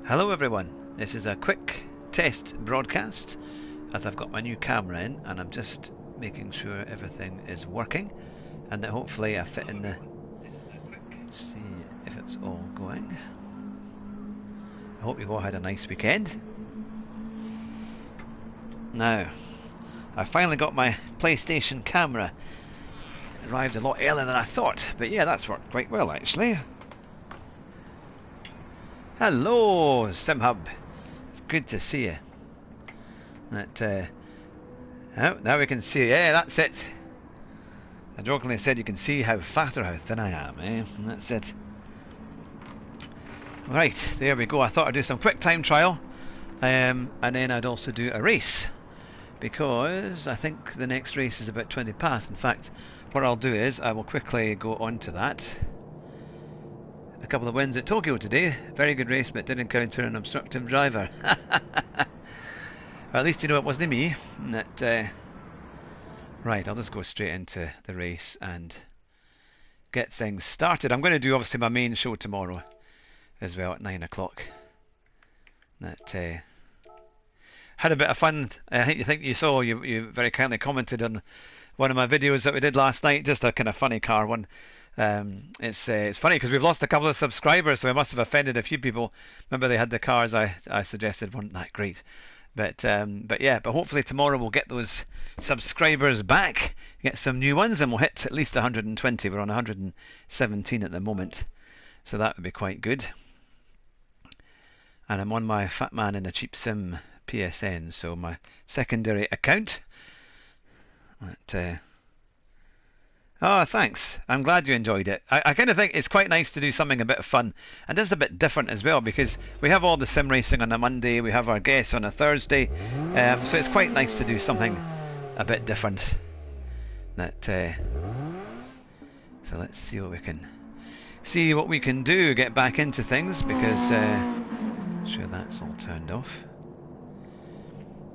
Hello everyone, this is a quick test broadcast as I've got my new camera in and I'm just making sure everything is working and that hopefully I fit in the... see if it's all going. I hope you've all had a nice weekend. Now, I finally got my PlayStation camera. It arrived a lot earlier than I thought, but yeah, that's worked quite well actually. Hello, SimHub. It's good to see you. Oh, now we can see. Yeah, that's it. I jokingly said you can see how fat or how thin I am. And that's it. Right, there we go. I thought I'd do some quick time trial, and then I'd also do a race because I think the next race is about 20 past. In fact, what I'll do is I will quickly go on to that. A couple of wins at Tokyo today. Very good race, but did encounter an obstructive driver. Well, at least you know it wasn't me. Right, I'll just go straight into the race and get things started. I'm going to do obviously my main show tomorrow as well at 9 o'clock. Had a bit of fun. I think you saw, you very kindly commented on one of my videos that we did last night, just a kind of funny car one. It's funny because we've lost a couple of subscribers, so I must have offended a few people. Remember, they had the cars I suggested weren't that great, but hopefully tomorrow we'll get those subscribers back, get some new ones, and we'll hit at least 120. We're on 117 at the moment, so that would be quite good. And I'm on my FatManInCheapSim's PSN, so my secondary account. Oh, thanks. I'm glad you enjoyed it. I kind of think it's quite nice to do something a bit of fun, and just a bit different as well, because we have all the sim racing on a Monday, we have our guests on a Thursday, so it's quite nice to do something a bit different. So let's see what we can do, get back into things, because sure that's all turned off.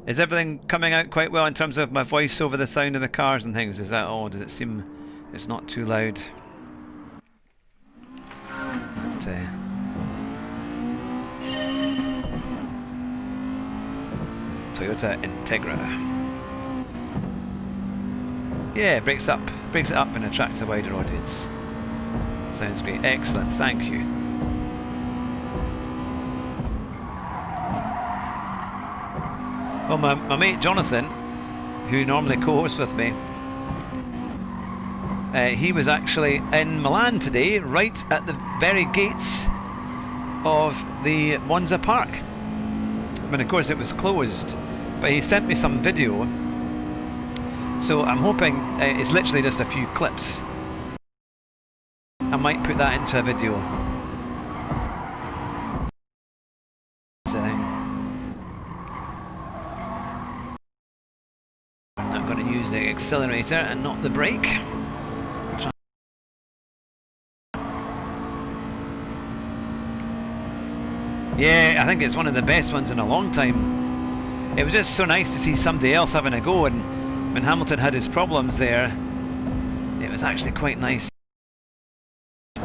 Is everything coming out quite well in terms of my voice over the sound of the cars and things? Is that all? Does it seem it's not too loud? Toyota Integra. Yeah, breaks it up and attracts a wider audience. Sounds great. Excellent, thank you. Well, my mate Jonathan, who normally co-hosts with me, he was actually in Milan today, right at the very gates of the Monza Park. I mean, of course it was closed, but he sent me some video, so I'm hoping it's literally just a few clips. I might put that into a video. I'm going to use the accelerator and not the brake. Yeah, I think it's one of the best ones in a long time. It was just so nice to see somebody else having a go, and when Hamilton had his problems there, it was actually quite nice to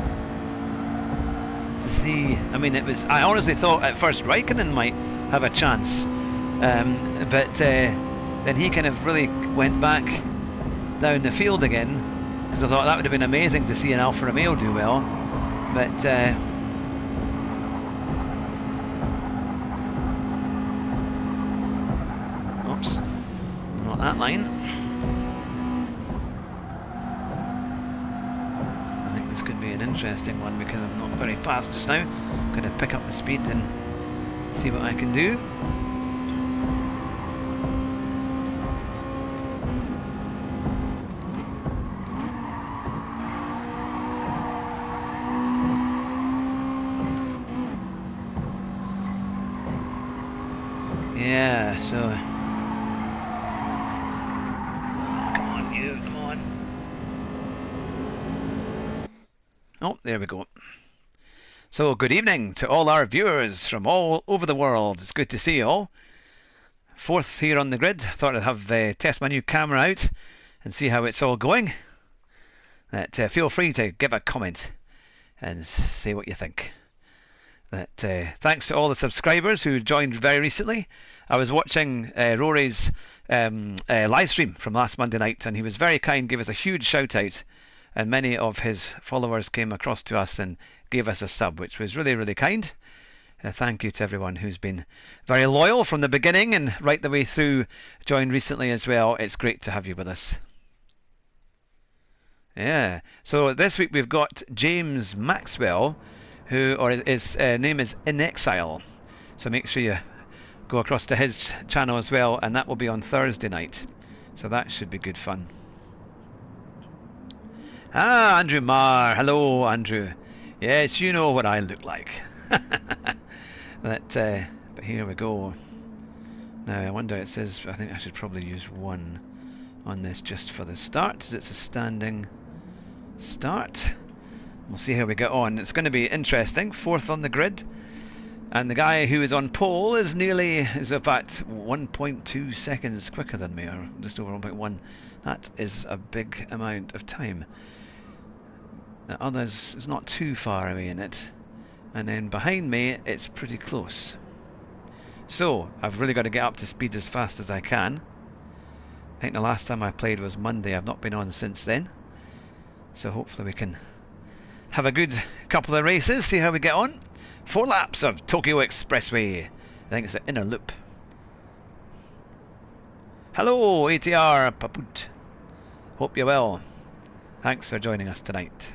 see. I mean, I honestly thought at first Raikkonen might have a chance, but then he kind of really went back down the field again, because I thought that would have been amazing to see an Alfa Romeo do well, but oops, not that line. I think this could be an interesting one because I'm not very fast just now. I'm going to pick up the speed and see what I can do. Yeah, so come on you, come on. Oh, there we go. So good evening to all our viewers from all over the world. It's good to see you all. Fourth here on the grid. Thought I'd have test my new camera out and see how it's all going. Feel free to give a comment and say what you think. Thanks to all the subscribers who joined very recently. I was watching Rory's live stream from last Monday night, and he was very kind, gave us a huge shout out, and many of his followers came across to us and gave us a sub, which was really, really kind. Thank you to everyone who's been very loyal from the beginning and right the way through, joined recently as well. It's great to have you with us. Yeah, so this week we've got James Maxwell, his name is In Exile. So make sure you go across to his channel as well, and that will be on Thursday night. So that should be good fun. Ah, Andrew Marr. Hello, Andrew. Yes, you know what I look like. But here we go. Now I wonder, it says, I think I should probably use 1 on this just for the start, as it's a standing start. We'll see how we get on. It's going to be interesting. 4th on the grid, and the guy who is on pole is about 1.2 seconds quicker than me, or just over 1.1. That is a big amount of time. The others is not too far away in it, and then behind me it's pretty close. So I've really got to get up to speed as fast as I can. I think the last time I played was Monday. I've not been on since then, so hopefully we can have a good couple of races, see how we get on. 4 laps of Tokyo Expressway. I think it's the inner loop. Hello, ATR Paput. Hope you're well. Thanks for joining us tonight.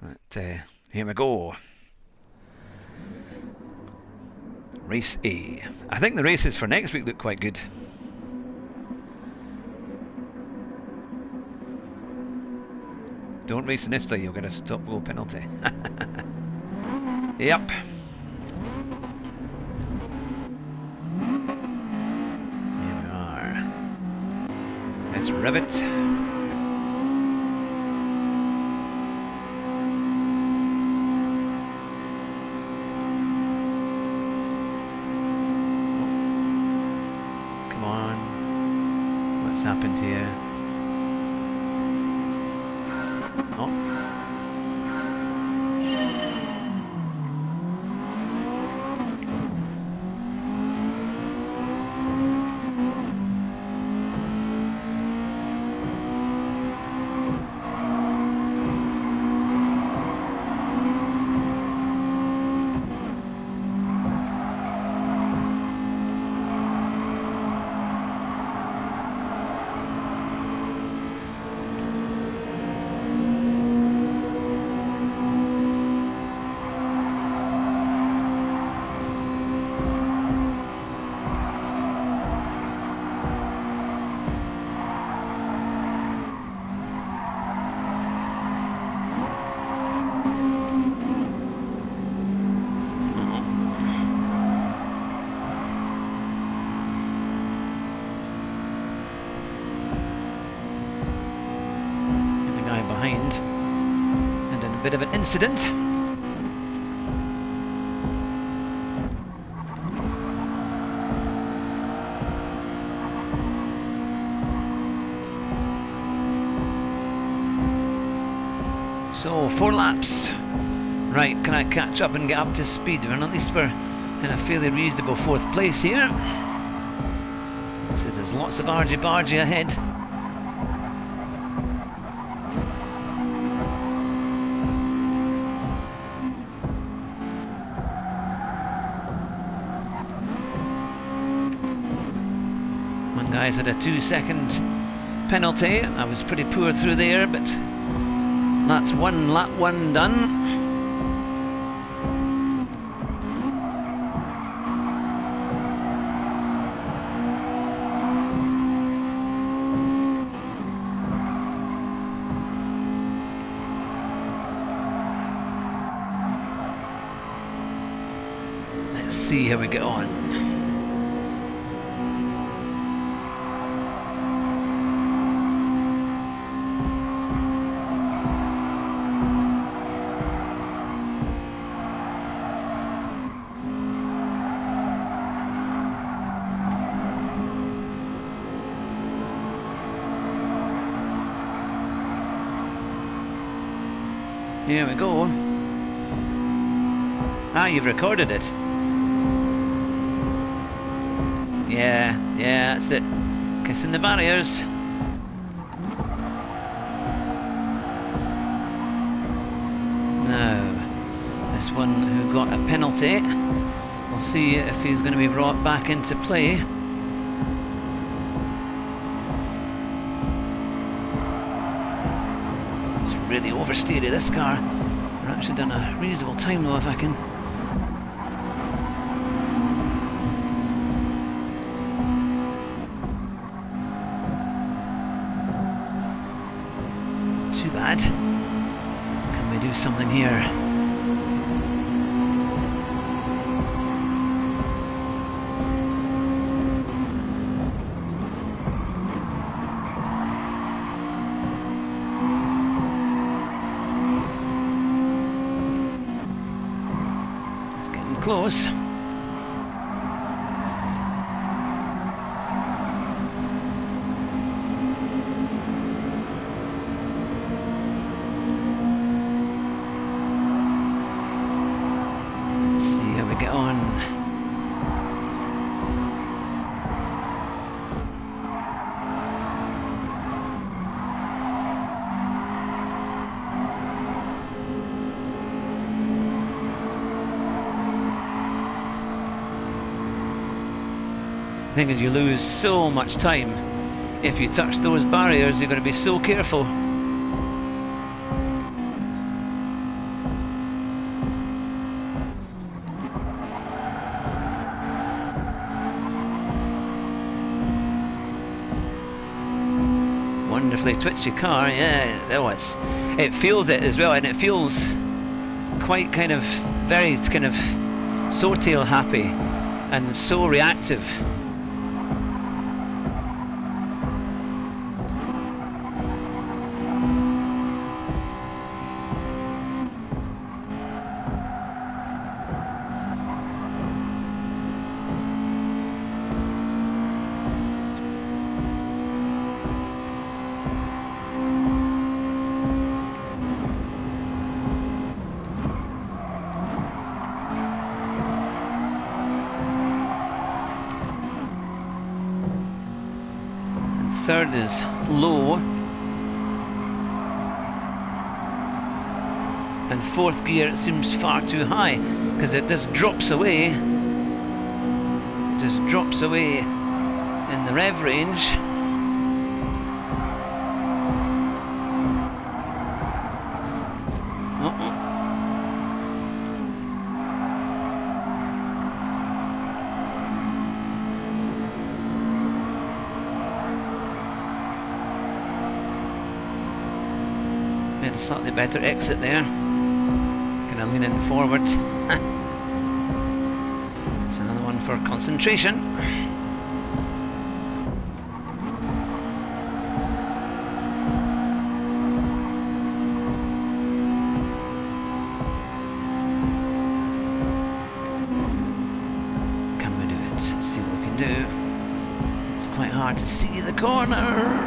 But, here we go. Race A. I think the races for next week look quite good. Don't race in Italy, you'll get a stop-go penalty. Yep. Here we are. Let's rivet. Come on. What's happened here? Oh. And in a bit of an incident. So 4 laps. Right, can I catch up and get up to speed? And at least we're in a fairly reasonable 4th place here. There's lots of argy-bargy ahead. Guys had a 2-second penalty. I was pretty poor through there, but that's lap 1 done. Let's see how we get on. Here we go. Ah, you've recorded it. Yeah, that's it. Kissing the barriers. Now, this one who got a penalty, we'll see if he's going to be brought back into play. It's really oversteered this car. We're actually done a reasonable time though, if I can. Too bad. Can we do something here? It's getting close. Get on. The thing is, you lose so much time. If you touch those barriers, you've got to be so careful. Wonderfully twitchy car, yeah, it feels it as well, and it feels quite kind of very kind of so tail happy and so reactive. Third is low, and fourth gear it seems far too high because it just drops away. It just drops away in the rev range. A slightly better exit there, kind of leaning forward. It's another one for concentration. Can we do it? Let's see what we can do. It's quite hard to see the corner.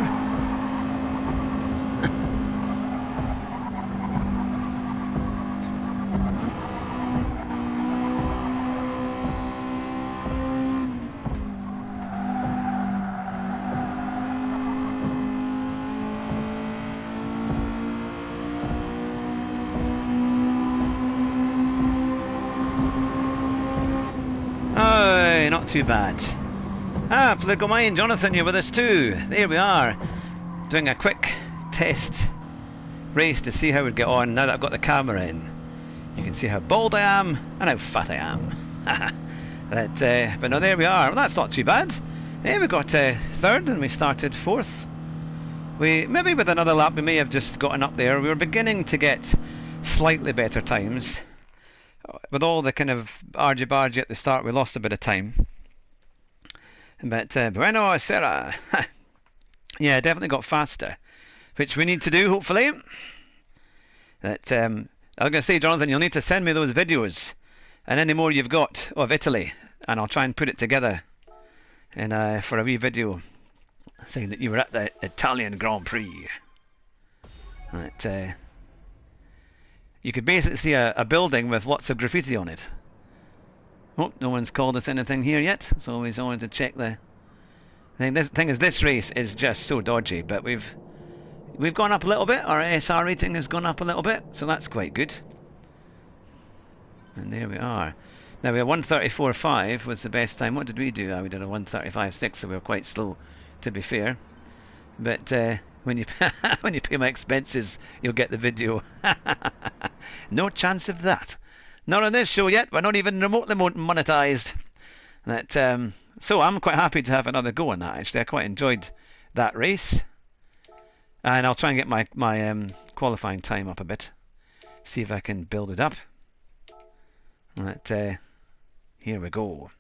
Not too bad. Ah, Political Mind, Jonathan, you're with us too. There we are, doing a quick test race to see how we'd get on now that I've got the camera in. You can see how bald I am and how fat I am. But no, there we are. Well, that's not too bad. We got third and we started fourth. Maybe with another lap we may have just gotten up there. We were beginning to get slightly better times. With all the kind of argy-bargy at the start, we lost a bit of time. But bueno, Sarah. Yeah, definitely got faster, which we need to do, hopefully. That I was going to say, Jonathan, you'll need to send me those videos and any more you've got of Italy, and I'll try and put it together in for a wee video saying that you were at the Italian Grand Prix. That you could basically see a building with lots of graffiti on it. Oh, no one's called us anything here yet, so always wanted to check the thing. The thing is, this race is just so dodgy, but we've gone up a little bit. Our SR rating has gone up a little bit, so that's quite good. And there we are. Now we had 1:34.5 was the best time. What did we do? We did a 1:35.6, so we were quite slow, to be fair. But when you when you pay my expenses, you'll get the video. No chance of that. Not on this show yet. We're not even remotely monetized. That so I'm quite happy to have another go on that. Actually, I quite enjoyed that race, and I'll try and get my qualifying time up a bit. See if I can build it up. Here we go.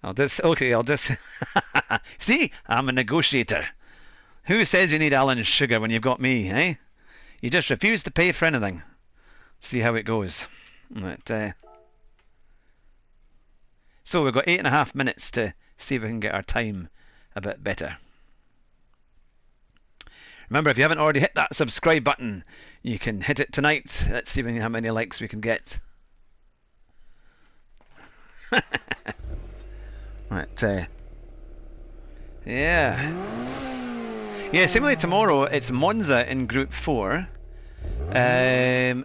I'll just see, I'm a negotiator. Who says you need Alan's sugar when you've got me, eh? You just refuse to pay for anything. See how it goes. So we've got 8.5 minutes to see if we can get our time a bit better. Remember, if you haven't already hit that subscribe button, you can hit it tonight. Let's see how many likes we can get. Yeah, similarly tomorrow it's Monza in Group 4. It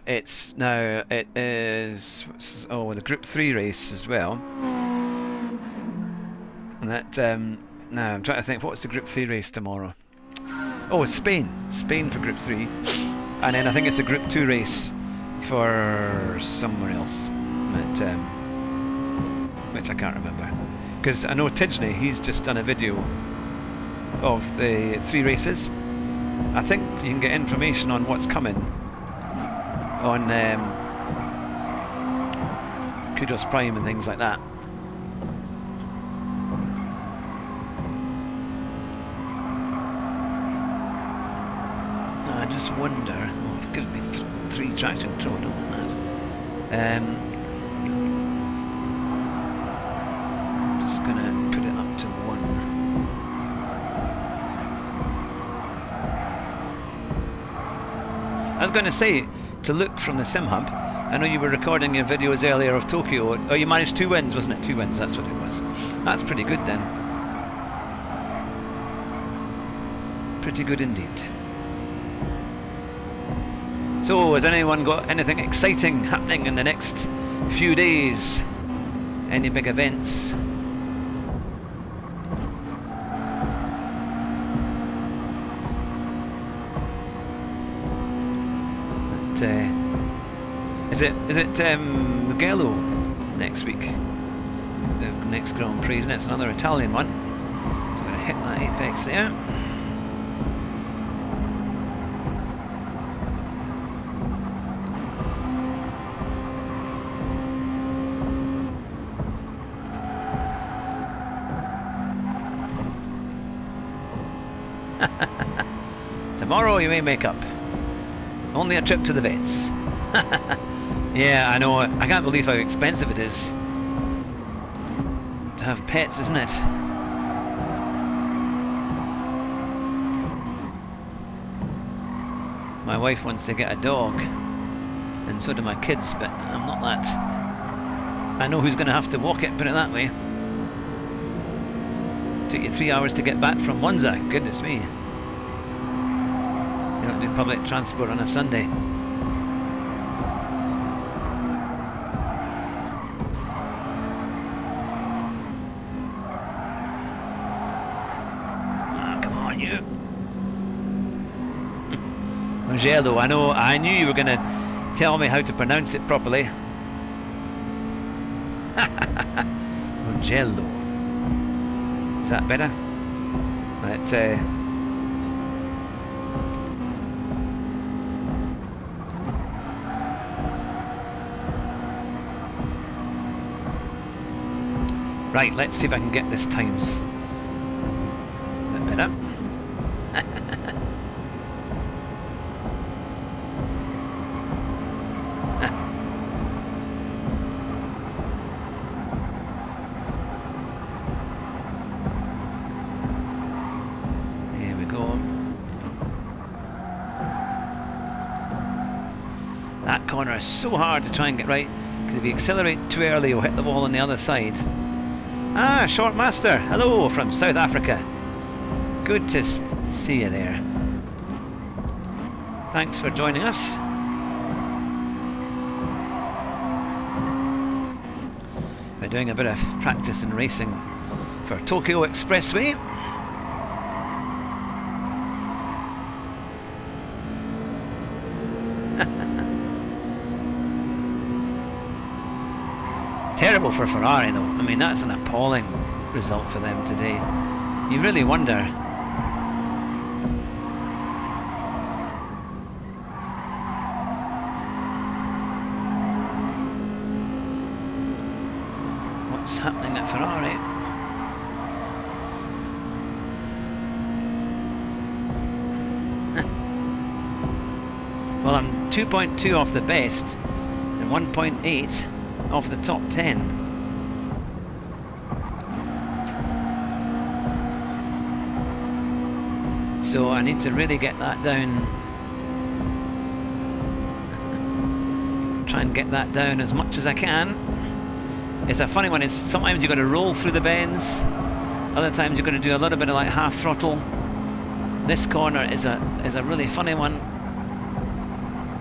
is the Group 3 race as well. And now I'm trying to think, what's the Group 3 race tomorrow? Oh, it's Spain for Group 3, and then I think it's a Group 2 race for somewhere else, but, which I can't remember, because I know Tidgney, he's just done a video of the 3 races. I think you can get information on what's coming on Kudos Prime and things like that. I just wonder. Oh, it gives me 3 traction control. I don't want that. Just gonna put it up to 1. I was going to say, to look from the Sim Hub, I know you were recording your videos earlier of Tokyo. Oh, you managed 2 wins, wasn't it? 2 wins, that's what it was. That's pretty good then. Pretty good indeed. So, has anyone got anything exciting happening in the next few days? Any big events? Is it Mugello next week? The next Grand Prix, isn't it? It's another Italian one. So I'm going to hit that apex there. Tomorrow you may make up. Only a trip to the vets. Yeah, I know. I can't believe how expensive it is to have pets, isn't it? My wife wants to get a dog, and so do my kids, but I'm not that. I know who's going to have to walk it, put it that way. Took you 3 hours to get back from Monza. Goodness me. You don't do public transport on a Sunday. Come on, you. Mugello, I knew you were going to tell me how to pronounce it properly. Mugello. Is that better? But, right, let's see if I can get this times a bit better. Here we go. That corner is so hard to try and get right, Because if you accelerate too early, you'll hit the wall on the other side. Ah, Shortmaster, hello from South Africa. Good to see you there. Thanks for joining us. We're doing a bit of practice in racing for Tokyo Expressway. Terrible for Ferrari though. I mean, that's an appalling result for them today. You really wonder. What's happening at Ferrari? Well, I'm 2.2 off the best and 1.8 off the top 10. So I need to really get that down. Try and get that down as much as I can. It's a funny one. It's sometimes you've got to roll through the bends. Other times you're going to do a little bit of like half throttle. This corner is a really funny one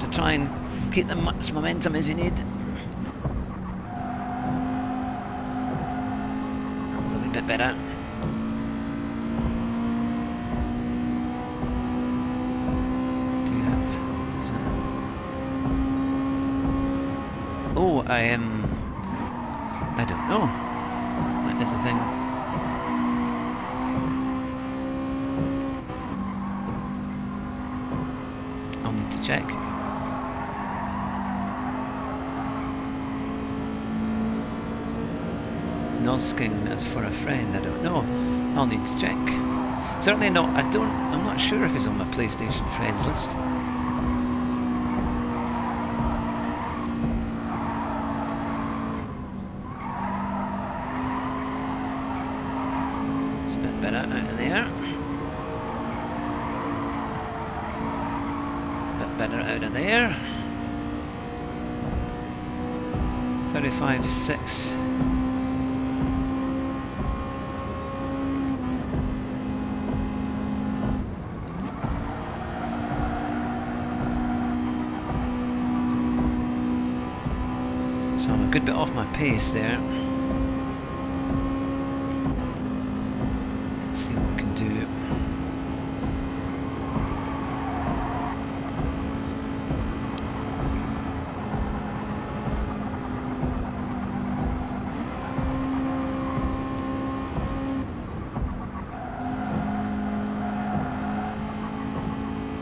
to try and keep as much momentum as you need. Bit better. Do you have? Oh, I don't know. That is the thing. I'll need to check. Nosking as for a friend, I don't know. I'll need to check. Certainly not. I'm not sure if he's on my PlayStation friends list. It's a bit better out of there. A bit better out of there. 35.6. I'm a good bit off my pace there. Let's see what we can do.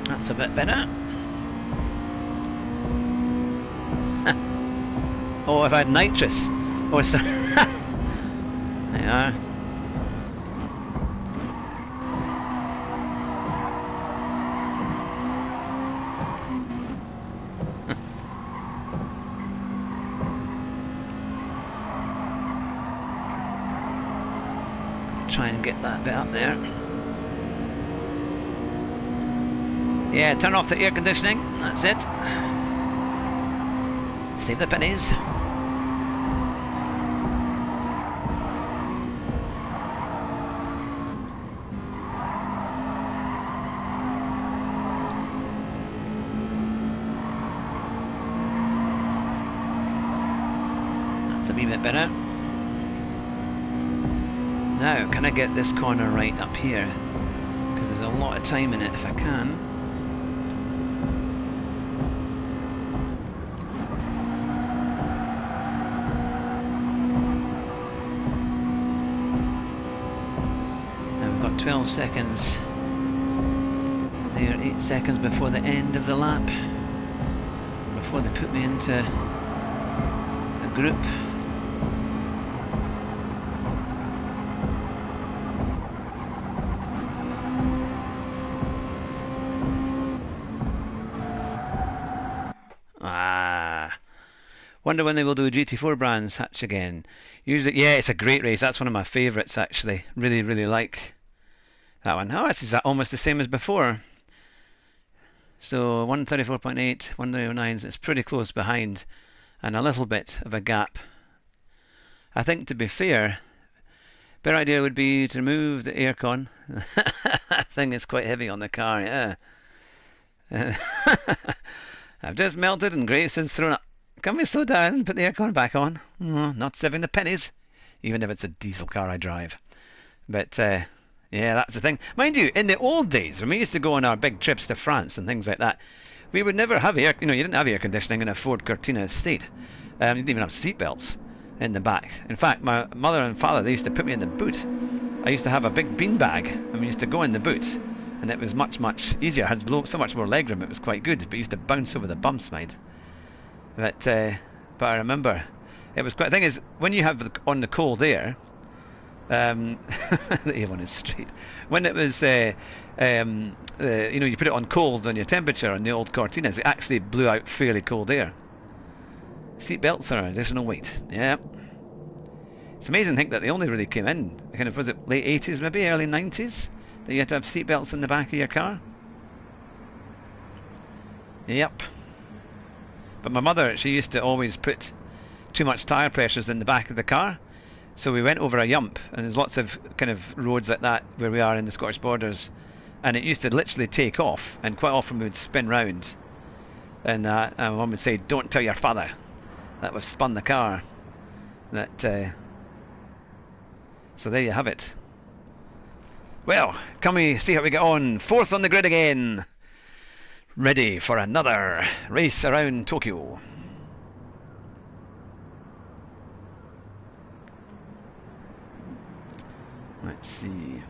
That's a bit better. Oh, I've had nitrous. Oh, so there you are. Try and get that bit up there. Yeah, turn off the air conditioning. That's it. Save the pennies. A wee bit better. Now, can I get this corner right up here? Because there's a lot of time in it if I can. Now we've got 12 seconds. There, 8 seconds before the end of the lap. Before they put me into a group. Wonder when they will do a GT4 Brands Hatch again. Usually, yeah, it's a great race. That's one of my favourites, actually. Really, really like that one. Oh, it's almost the same as before. So 134.8, 109, it's pretty close behind. and a little bit of a gap. I think, to be fair, better idea would be to remove the aircon. That thing is quite heavy on the car, yeah. I've just melted and Grace has thrown up. Can we slow down and put the aircon back on? Not saving the pennies, even if it's a diesel car I drive. But yeah, that's the thing. Mind you, in the old days, when we used to go on our big trips to France and things like that, we would never have air. You didn't have air conditioning in a Ford Cortina estate. You didn't even have seatbelts in the back. In fact, my mother and father, they used to put me in the boot. I used to have a big bean bag, and we used to go in the boot, and it was much, much easier. It had so much more legroom. It was quite good, but it used to bounce over the bumps, mind. But I remember it was quite. The thing is, when you have on the cold air, the A1 is straight. When it was, you put it on cold on your temperature on the old Cortinas, it actually blew out fairly cold air. Seat belts are additional weight. Yeah. It's amazing to think that they only really came in, kind of, was it late 80s, maybe early 90s, that you had to have seat belts in the back of your car? Yep. But my mother, she used to always put too much tyre pressures in the back of the car. So we went over a yump, and there's lots of kind of roads like that where we are in the Scottish borders, and it used to literally take off, and quite often we would spin round, and my mum would say, "Don't tell your father that we've spun the car." So there you have it. Well, can we see how we get on? Fourth on the grid again. Ready for another race around Tokyo. Let's see.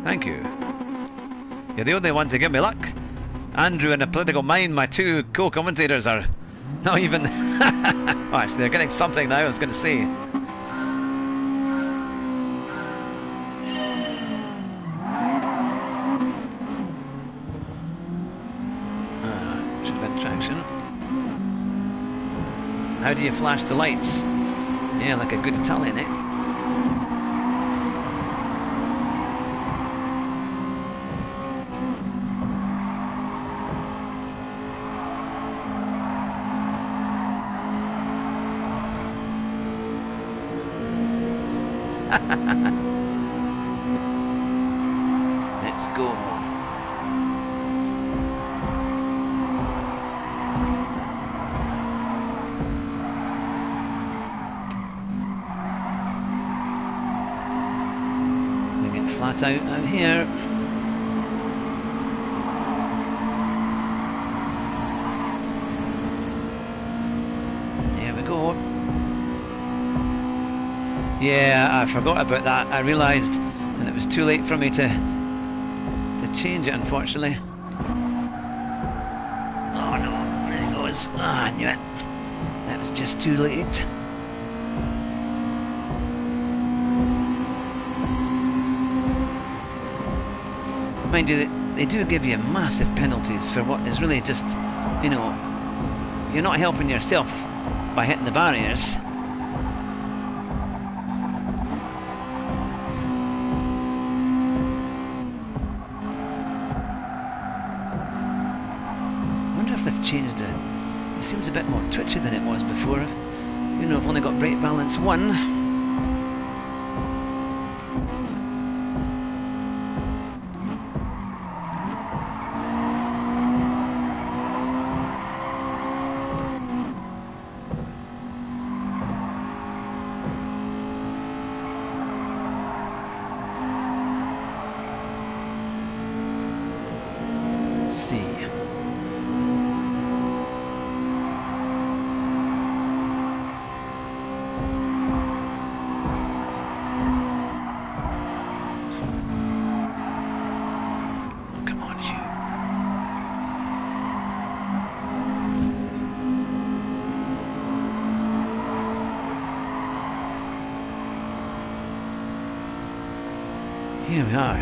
Thank you. You're the only one to give me luck. Andrew and A Political Mind, my two co-commentators, are not even... Oh, actually, they're getting something now, I was going to say. Should have been traction. How do you flash the lights? Yeah, like a good Italian, eh? Let's go. We get flat out here. There we go. Yeah, I forgot about that. I realised, and it was too late for me to change it, unfortunately. Oh no, there it goes. Ah, I knew it. That was just too late. Mind you, they do give you massive penalties for what is really just, you're not helping yourself by hitting the barriers. Changed it. It seems a bit more twitchy than it was before. I've only got brake balance 1. Let's see. Here we are.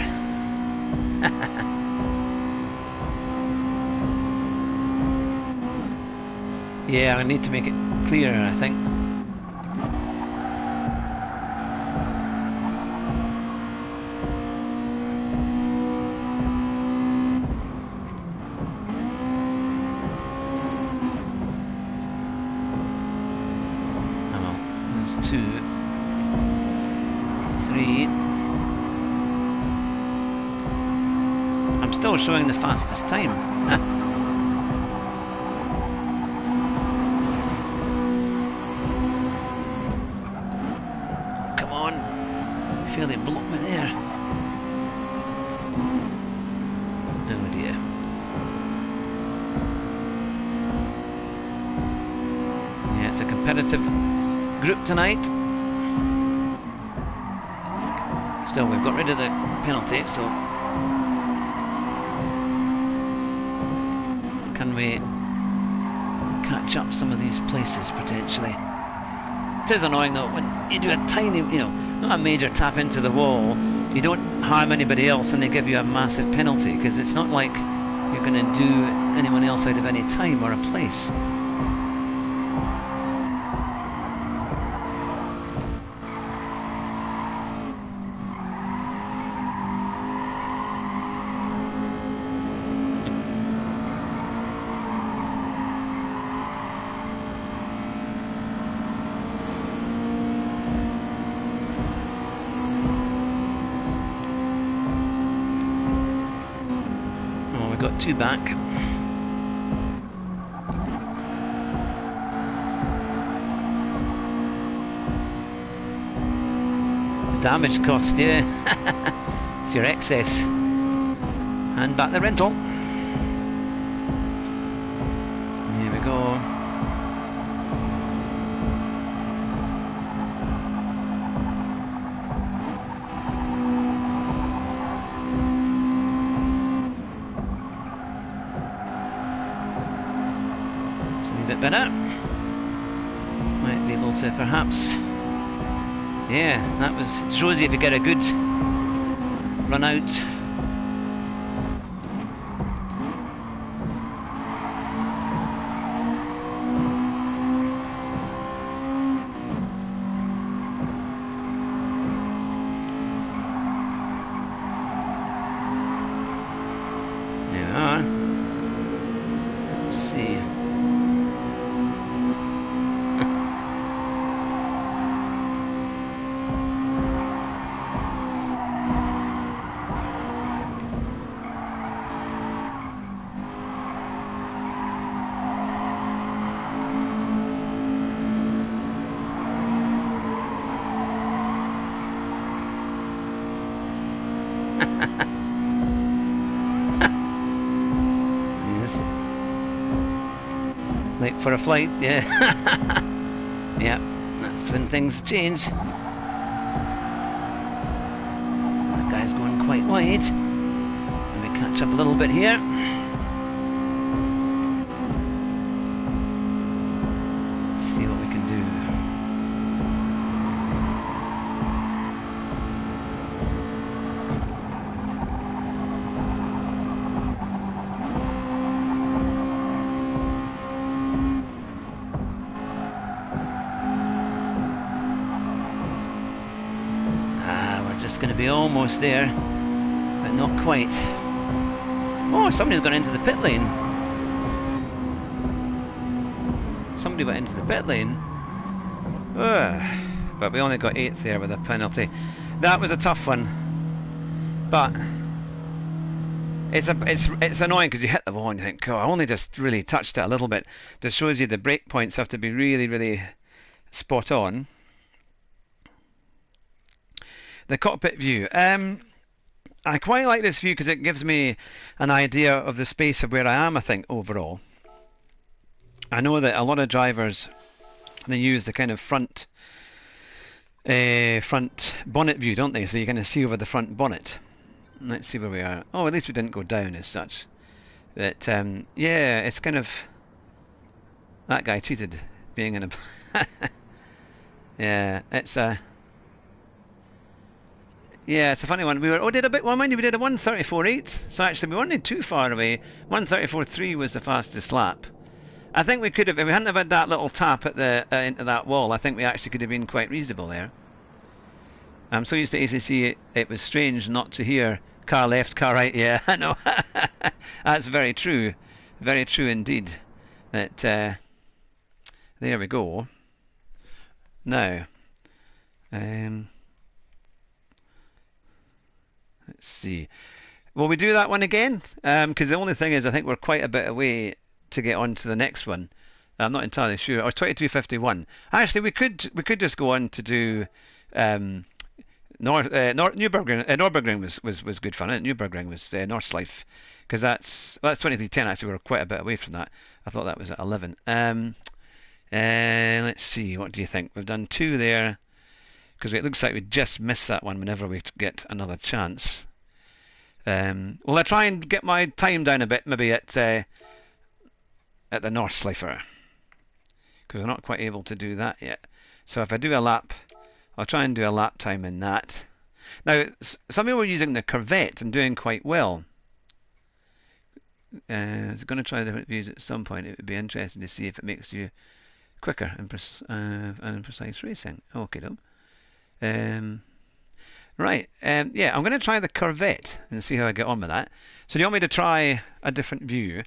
Yeah, I need to make it clearer, I think. I'm still showing the fastest time. Come on. I feel they blocked me there. Oh dear. Yeah, it's a competitive group tonight. Still, we've got rid of the penalty, so can we catch up some of these places potentially? It is annoying though when you do a tiny, not a major tap into the wall, you don't harm anybody else and they give you a massive penalty, because it's not like you're going to do anyone else out of any time or a place. Two back. Damage cost, yeah. It's your excess. And back the rental. Here we go. Better. Might be able to perhaps. Yeah, that was. Shows you if you get a good run out. There we are. Let's see. Late for a flight, yeah. Yeah, that's when things change. That guy's going quite wide. Let me catch up a little bit here. Let's see what we can do. Going to be almost there, but not quite. Oh, somebody's gone into the pit lane. Somebody went into the pit lane. But we only got 8th there with a penalty. That was a tough one, but it's annoying because you hit the wall and you think, oh, I only just really touched it a little bit. Just shows you the break points have to be really, really spot on. The cockpit view. I quite like this view because it gives me an idea of the space of where I am, I think, overall. I know that a lot of drivers, they use the kind of front bonnet view, don't they? So you kind of see over the front bonnet. Let's see where we are. Oh, at least we didn't go down as such. But yeah, it's kind of... That guy cheated, being in a... Yeah, it's a... Yeah, it's a funny one. We did a bit. Well, mind you, we did a 1:34.8. So actually, we weren't too far away. 1:34.3 was the fastest lap. I think we could have, if we hadn't have had that little tap at the into that wall. I think we actually could have been quite reasonable there. I'm so used to ACC, it was strange not to hear car left, car right. Yeah, I know. That's very true indeed. That there we go. Now. Let's see. Will we do that one again? Because the only thing is, I think we're quite a bit away to get on to the next one. I'm not entirely sure. Or 2251. Actually, we could just go on to do um, Nürburgring. Nürburgring was good fun. Nürburgring was Nordschleife because that's 2310. Actually, we're quite a bit away from that. I thought that was at 11. Let's see. What do you think? We've done two there because it looks like we just missed that one. Whenever we get another chance. Will I try and get my time down a bit? Maybe at the Nordschleifer because we're not quite able to do that yet. So if I do a lap, I'll try and do a lap time in that. Now, some people are using the Corvette and doing quite well. I was going to try different views at some point. It would be interesting to see if it makes you quicker in precise racing. Okay, right. Yeah, I'm going to try the Corvette and see how I get on with that. So do you want me to try a different view?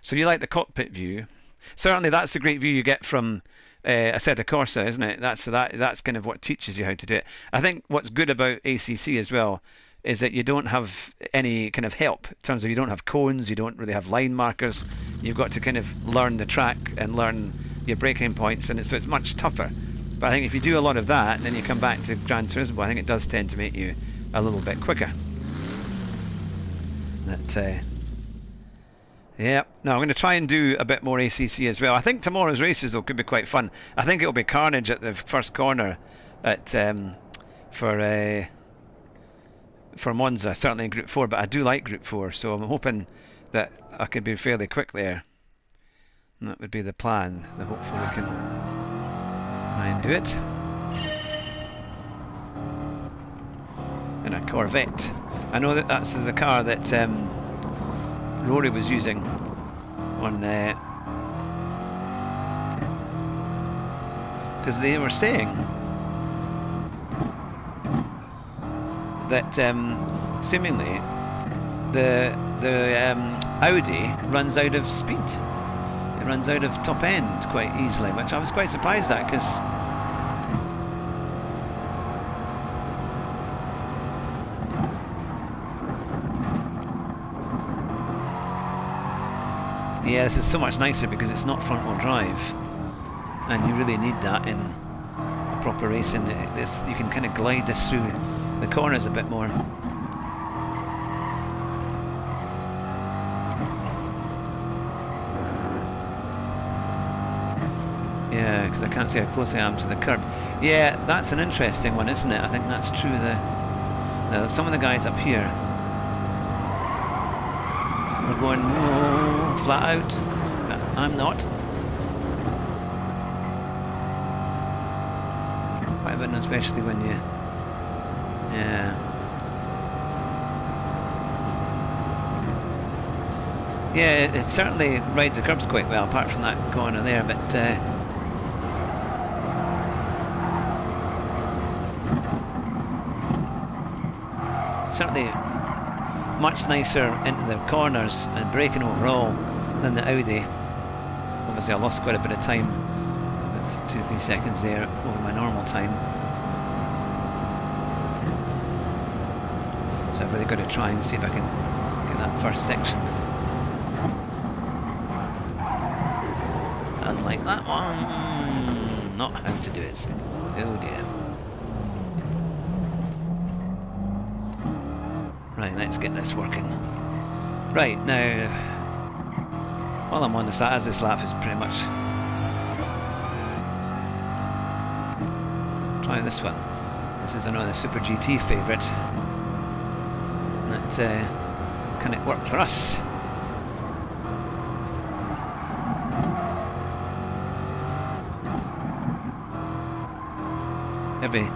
So you like the cockpit view? Certainly, that's the great view you get from Assetto Corsa, isn't it? That's kind of what teaches you how to do it. I think what's good about ACC as well is that you don't have any kind of help in terms of you don't have cones, you don't really have line markers. You've got to kind of learn the track and learn your braking points, and so it's much tougher. But I think if you do a lot of that, and then you come back to Gran Turismo, I think it does tend to make you a little bit quicker. Yeah, no, I'm going to try and do a bit more ACC as well. I think tomorrow's races though could be quite fun. I think it'll be carnage at the first corner at for Monza, certainly in Group 4. But I do like Group 4, so I'm hoping that I could be fairly quick there. And that would be the plan. So hopefully we can try and do it. In a Corvette. I know that that's the car that Rory was using on because they were saying that seemingly the Audi runs out of speed. It runs out of top end quite easily, which I was quite surprised at because yeah, this is so much nicer because it's not front-wheel drive, and you really need that in a proper racing. You can kind of glide this through the corners a bit more. Yeah, because I can't see how close I am to the curb. Yeah, that's an interesting one, isn't it? I think that's true. Some of the guys up here are going flat out. I'm not. Quite a bit, especially when you... Yeah. Yeah, it certainly rides the curbs quite well, apart from that corner there, but... certainly much nicer into the corners and braking overall than the Audi. Obviously I lost quite a bit of time with 2-3 seconds there over my normal time, so I've really got to try and see if I can get that first section. Unlike that one, not how to do it. Oh dear. Right, let's get this working. Right, now, while I'm on this, as this lap is pretty much... Try this one. This is another Super GT favourite. That, can it work for us? Maybe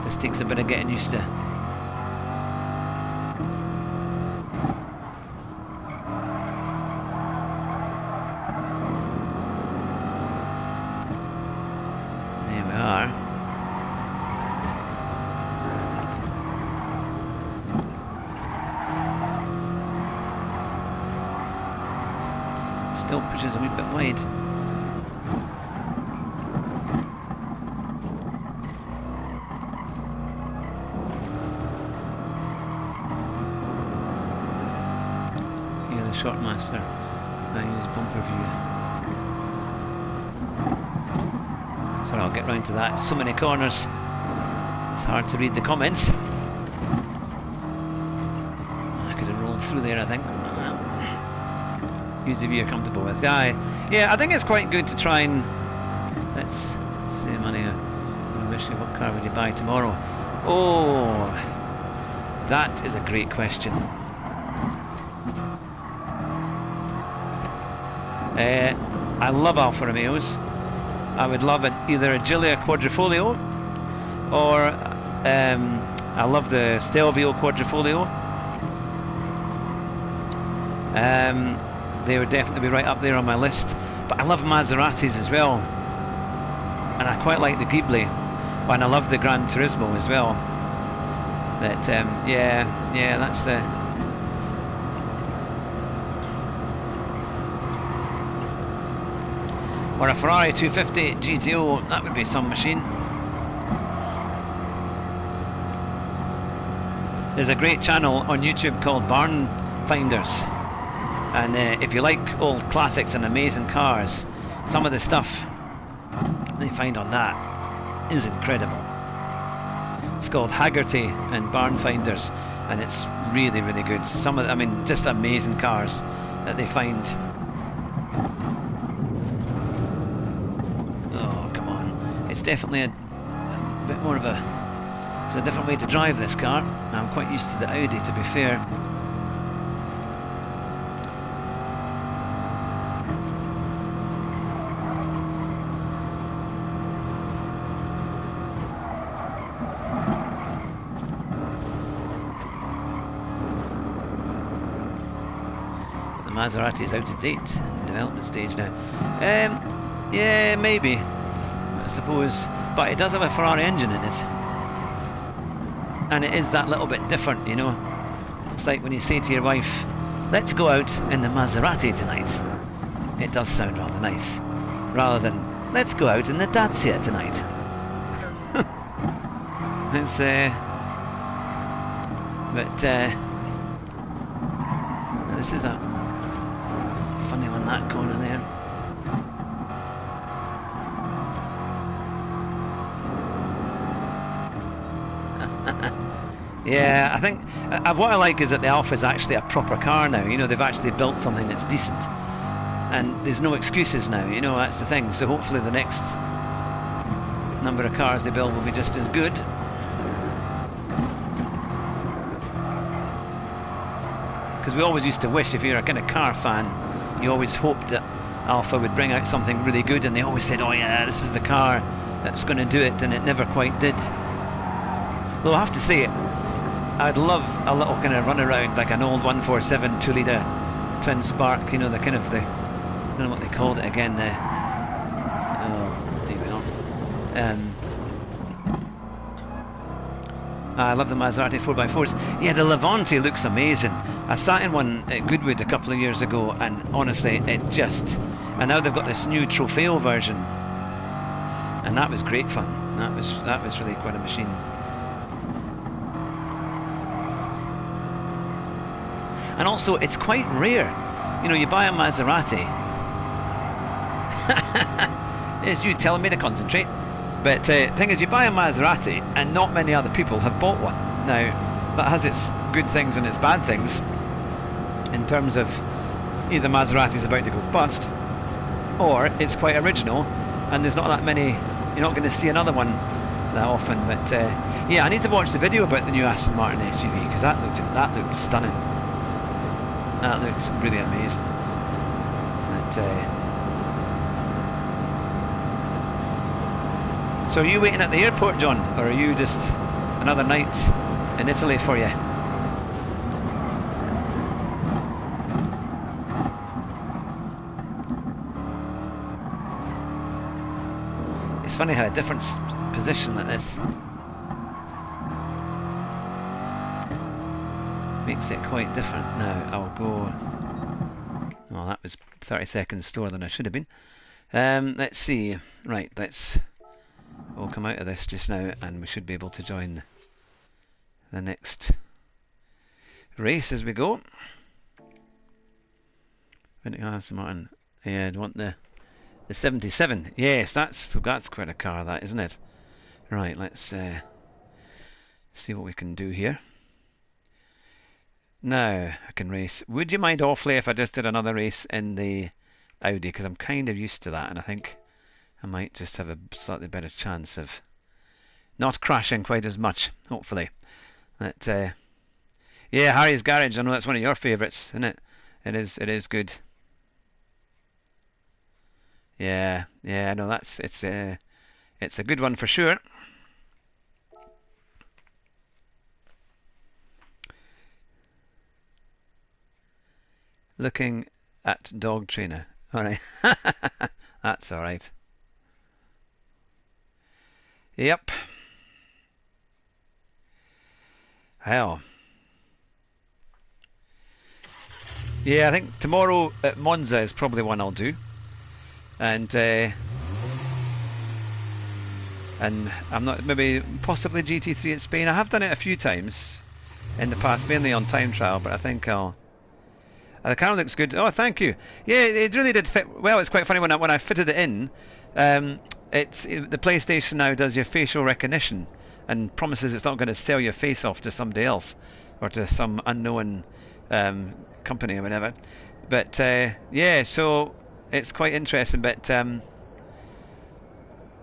this takes a bit of getting used to. Still pushes a wee bit wide. the Shortmaster. I use bumper view. Sorry, I'll get round to that. So many corners. It's hard to read the comments. I could have rolled through there, I think. Use the view you're comfortable with. Yeah, I think it's quite good to try and... Let's see, money. What car would you buy tomorrow? Oh, that is a great question. I love Alfa Romeos. I would love either a Giulia Quadrifoglio or I love the Stelvio Quadrifoglio. They would definitely be right up there on my list. But I love Maseratis as well, and I quite like the Ghibli, and I love the Gran Turismo as well. That yeah, that's the. Or a Ferrari 250 GTO, that would be some machine. There's a great channel on YouTube called Barn Finders, and if you like old classics and amazing cars, some of the stuff they find on that is incredible. It's called Haggerty and Barn Finders, and it's really, really good. Some of, I mean, just amazing cars that they find. It's definitely a bit more of a... It's a different way to drive this car. I'm quite used to the Audi, to be fair. The Maserati is out of date in development stage now. Yeah, maybe. I suppose, but it does have a Ferrari engine in it, and it is that little bit different, you know. It's like when you say to your wife, let's go out in the Maserati tonight. It does sound rather nice, rather than let's go out in the Dacia tonight. It's but this is a funny one, that corner there. Yeah, I think what I like is that the Alfa is actually a proper car now. You know, they've actually built something that's decent, and there's no excuses now. You know, that's the thing. So hopefully the next number of cars they build will be just as good. Because we always used to wish, if you're a kind of car fan, you always hoped that Alfa would bring out something really good, and they always said, oh yeah, this is the car that's going to do it, and it never quite did. Though I have to say, I'd love a little kind of run around, like an old 147 2-litre twin spark, you know, the kind of the, I don't know what they called it again, oh, there we are. I love the Maserati 4x4s. Yeah, the Levante looks amazing. I sat in one at Goodwood a couple of years ago, and honestly, it just, and now they've got this new Trofeo version, and that was great fun. That was really quite a machine. And also, it's quite rare. You know, you buy a Maserati. It's you telling me to concentrate. But the thing is, you buy a Maserati, and not many other people have bought one. Now, that has its good things and its bad things, in terms of either Maserati's about to go bust, or it's quite original, and there's not that many. You're not going to see another one that often. But yeah, I need to watch the video about the new Aston Martin SUV, because that looked stunning. That looks really amazing. But, so are you waiting at the airport, John, or are you just another night in Italy for you? It's funny how a different position like this makes it quite different. Now I'll go. Well, that was 30 seconds slower than I should have been. Let's see. Right, we'll come out of this just now, and we should be able to join the next race as we go. Aston Martin. Yeah, I'd want the 77. Yes, that's quite a car, that, isn't it? Right, let's see what we can do here. Now I can race. Would you mind awfully if I just did another race in the Audi? Because I'm kind of used to that, and I think I might just have a slightly better chance of not crashing quite as much, hopefully. That yeah, Harry's Garage. I know that's one of your favourites, isn't it? It is good. Yeah, yeah. No, it's a good one for sure. Looking at dog trainer. All right, that's all right. Yep. Hell. Yeah, I think tomorrow at Monza is probably one I'll do, and I'm not maybe possibly GT3 at Spain. I have done it a few times in the past, mainly on time trial, but I think I'll. The car looks good. Oh, thank you. Yeah, it really did fit well. It's quite funny when I fitted it in. The PlayStation now does your facial recognition and promises it's not going to sell your face off to somebody else or to some unknown company or whatever. But yeah, so it's quite interesting. But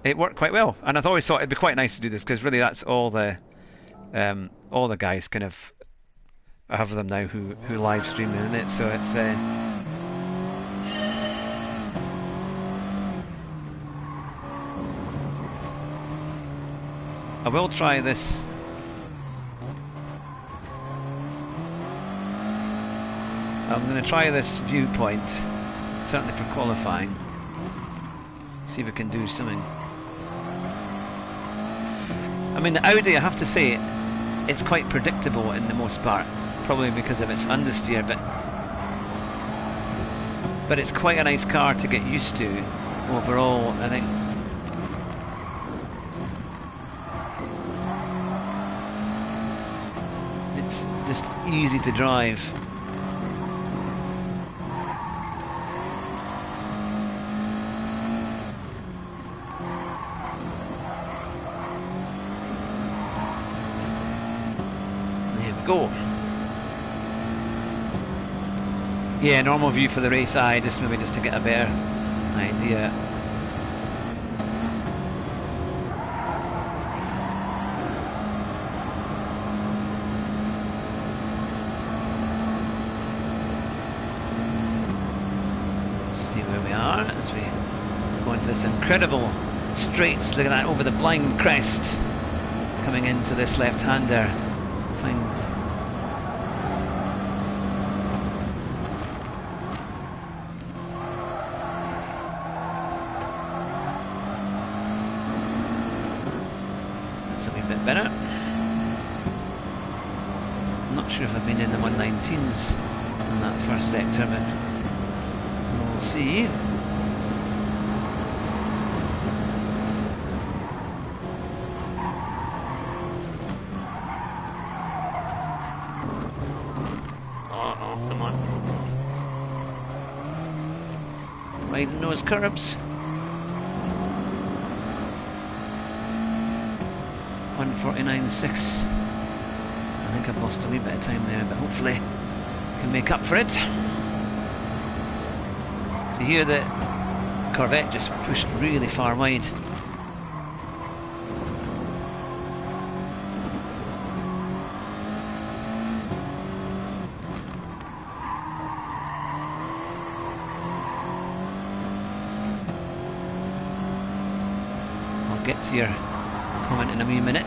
it worked quite well, and I've always thought it'd be quite nice to do this because really that's all the guys kind of. I have them now who live stream in it, so it's I will try this. I'm going to try this viewpoint, certainly for qualifying. See if we can do something. I mean, the Audi, I have to say, it's quite predictable in the most part. Probably because of its understeer, but it's quite a nice car to get used to overall, I think. It's just easy to drive. There we go. Yeah, normal view for the race eye, just to get a better idea. Let's see where we are as we go into this incredible straights. Look at that, over the blind crest, coming into this left-hander. Better. I'm not sure if I've been in the 119s in that first sector, but we'll see. Oh, come on. Riding those curbs. 1:49.6. I think I've lost a wee bit of time there, but hopefully I can make up for it. So here the Corvette just pushed really far wide. I'll get to your comment in a wee minute.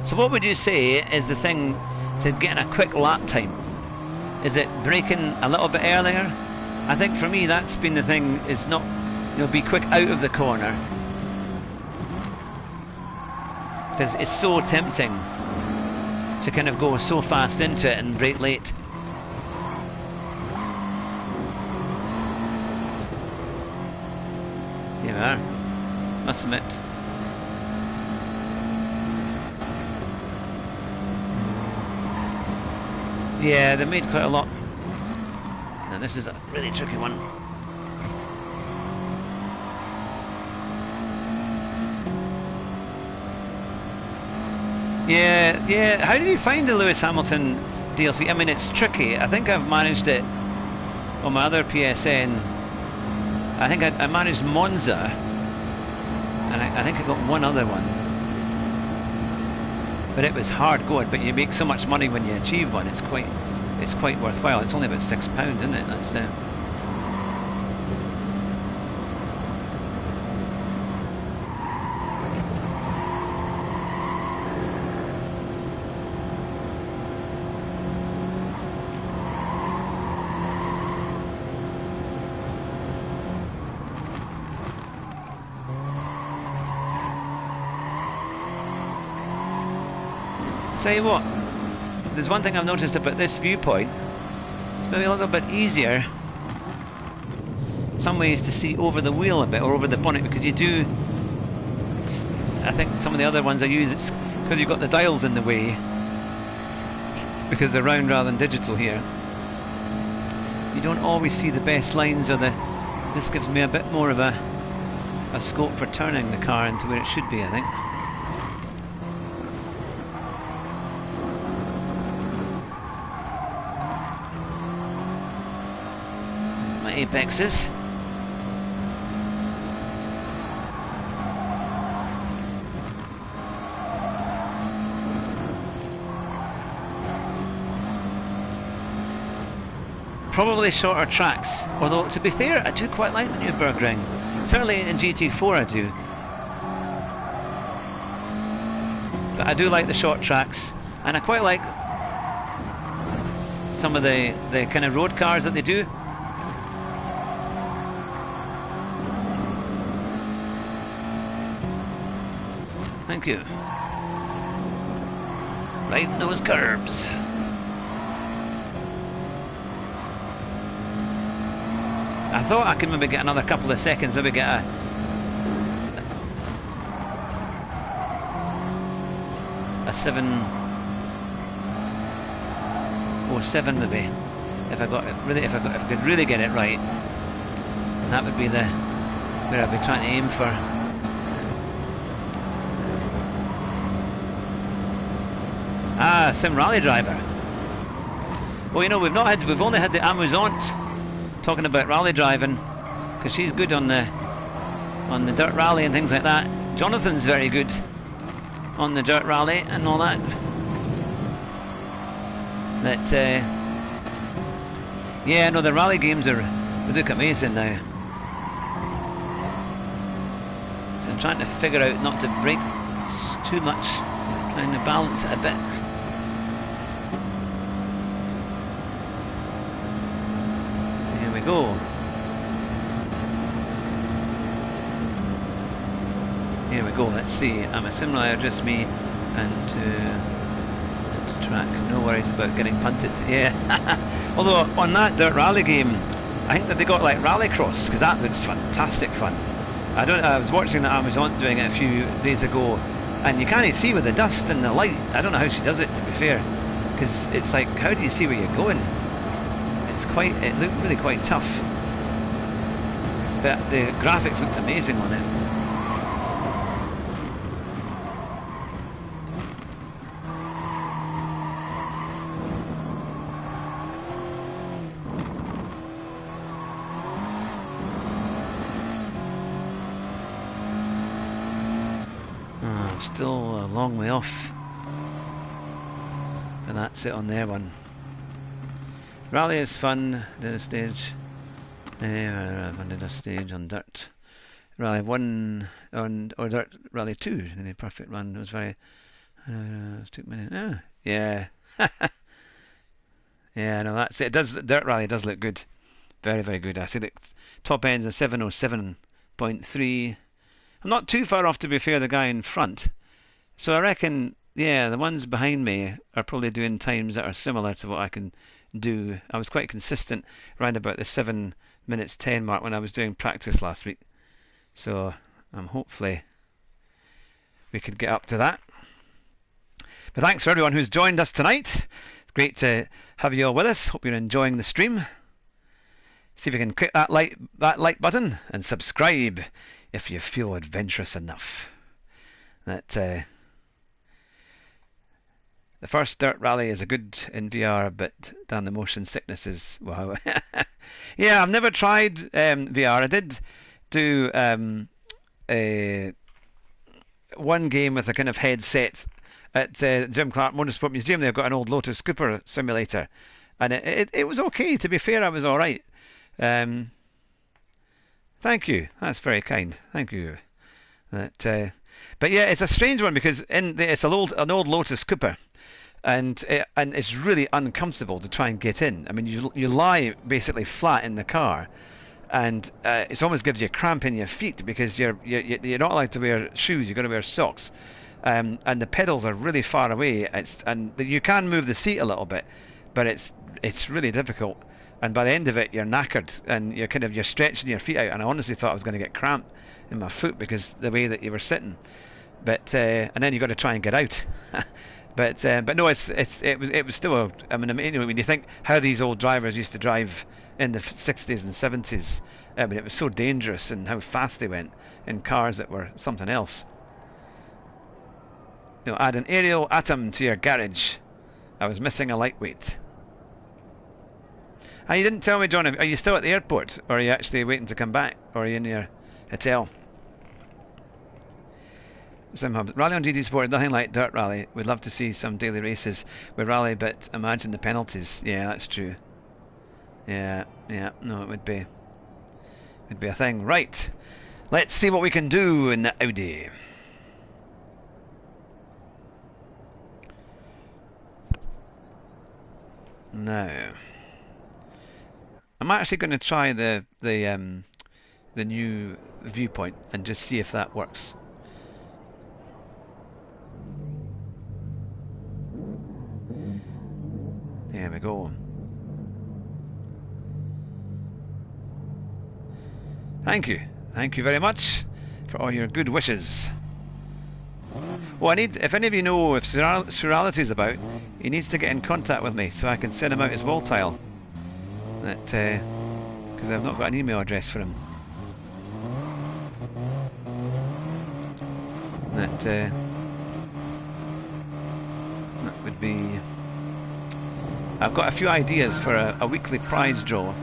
So what would you say is the thing to getting a quick lap time? Is it braking a little bit earlier? I think for me that's been the thing, is not, be quick out of the corner. Because it's so tempting to kind of go so fast into it and brake late. Here we are. must admit. Yeah, they made quite a lot. Now this is a really tricky one. Yeah. How do you find the Lewis Hamilton DLC? I mean, it's tricky. I think I've managed it on my other PSN. I think I managed Monza, and I think I got one other one. But it was hard going. But you make so much money when you achieve one. It's quite worthwhile. It's only about £6, isn't it? That's the. Tell you what, there's one thing I've noticed about this viewpoint. It's maybe a little bit easier some ways to see over the wheel a bit, or over the bonnet, because you do. I think some of the other ones I use, it's because you've got the dials in the way, because they're round rather than digital here. You don't always see the best lines, or this gives me a bit more of a scope for turning the car into where it should be, I think. Apexes. Probably shorter tracks, although to be fair, I do quite like the Nürburgring. Certainly in GT4 I do. But I do like the short tracks, and I quite like some of the kind of road cars that they do. Thank you. Right in those curbs. I thought I could maybe get another couple of seconds, maybe get a a 707 maybe, if I could really get it right. That would be where I'd be trying to aim for. Ah, Sim Rally Driver. Well, you know, we've only had the Amusante talking about rally driving, because she's good on the dirt rally and things like that. Jonathan's very good on the dirt rally and all that. Yeah, no, the rally games they look amazing now. So I'm trying to figure out not to brake too much, trying to balance it a bit. Go. Here we go. Let's see. I'm a sim rider, just me, and to track. No worries about getting punted. Yeah. Although on that dirt rally game, I think that they got like rallycross, because that looks fantastic fun. I was watching the Amazon doing it a few days ago, and you can't see with the dust and the light. I don't know how she does it, to be fair, because it's like, how do you see where you're going? It looked really quite tough, but the graphics looked amazing on it. Still a long way off, and that's it on their one. Rally is fun. Did a stage. I did a stage on dirt. Rally 1 or dirt rally 2. The perfect run. It was very. It took me. Yeah. Yeah. No, that's it. Dirt rally does look good. Very, very good. I see the top end's a 707.3. I'm not too far off, to be fair, the guy in front. So I reckon, yeah, the ones behind me are probably doing times that are similar to what I can do. I was quite consistent around about the 7 minutes 10 mark when I was doing practice last week. So Hopefully we could get up to that. But thanks for everyone who's joined us tonight. It's great to have you all with us. Hope you're enjoying the stream. See if you can click that like button and subscribe if you feel adventurous enough. That the first dirt rally is a good in VR, but Dan, the motion sickness is wow. Yeah, I've never tried VR. I did do one game with a kind of headset at Jim Clark Motorsport Museum. They've got an old Lotus Cooper simulator, and it was okay. To be fair, I was all right. Thank you. That's very kind. Thank you. But yeah, it's a strange one because it's an old Lotus Cooper, and it's really uncomfortable to try and get in. I mean, you lie basically flat in the car, and it almost gives you a cramp in your feet because you're not allowed to wear shoes. You've got to wear socks, and the pedals are really far away. And you can move the seat a little bit, but it's really difficult. And by the end of it, you're knackered and you're stretching your feet out. And I honestly thought I was going to get cramp in my foot because the way that you were sitting. But and then you got to try and get out. but no, it was still. I mean, when you think how these old drivers used to drive in the 60s and 70s, I mean, it was so dangerous and how fast they went in cars that were something else. Add an aerial atom to your garage. I was missing a lightweight. You didn't tell me, John, are you still at the airport? Or are you actually waiting to come back? Or are you in your hotel? Rally on GT Sport, nothing like Dirt Rally. We'd love to see some daily races with Rally, but imagine the penalties. Yeah, that's true. Yeah, no, it would be a thing. Right, let's see what we can do in the Audi. Now, I'm actually going to try the new viewpoint and just see if that works. There we go. Thank you very much for all your good wishes. Well, if any of you know if Surreality's about, he needs to get in contact with me so I can send him out his wall tile. Because I've not got an email address for him. That would be. I've got a few ideas for a weekly prize draw.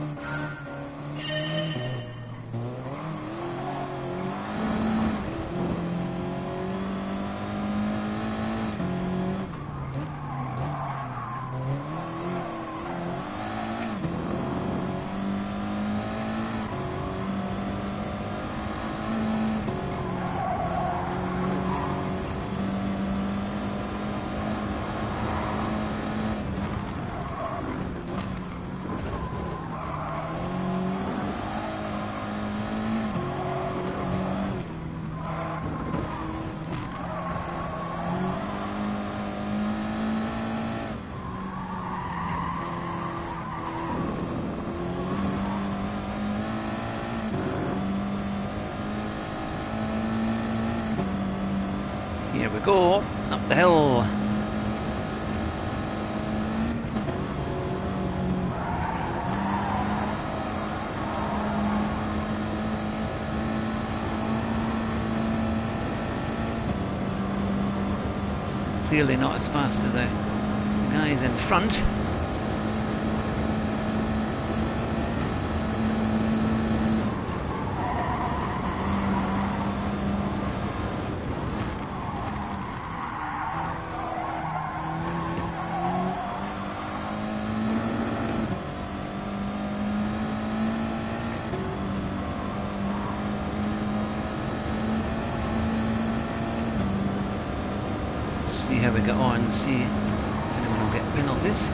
Here we go, up the hill. Clearly not as fast as the guys in front. See how we get on, see if anyone will get penalties.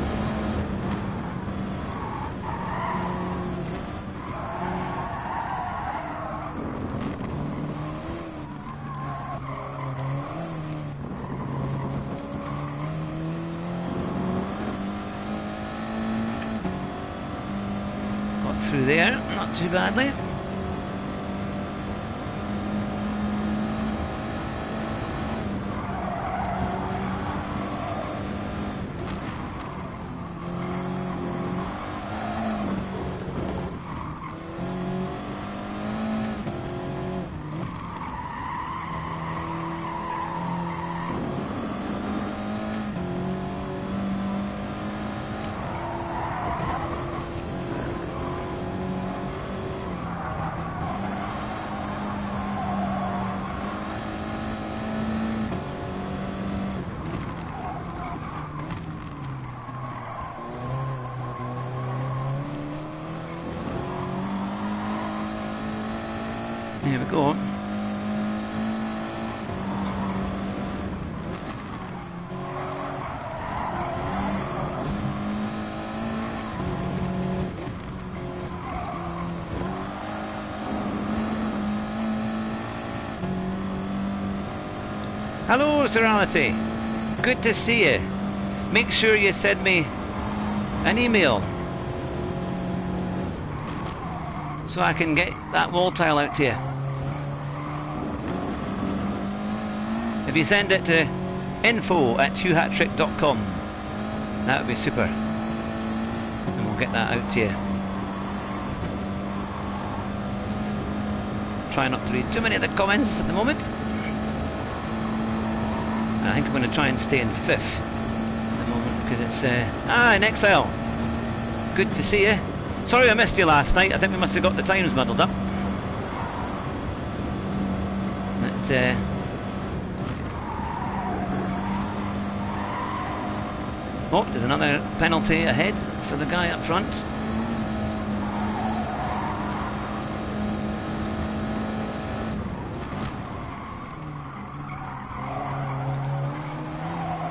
Got through there, not too badly. Here we go. Hello, Serality. Good to see you. Make sure you send me an email so I can get that wall tile out to you. If you send it to info@hughhattrick.com, that would be super, and we'll get that out to you. Try not to read too many of the comments at the moment. I think I'm going to try and stay in 5th at the moment because it's in Exile. Good to see you. Sorry I missed you last night. I think we must have got the times muddled up. But, oh, there's another penalty ahead for the guy up front.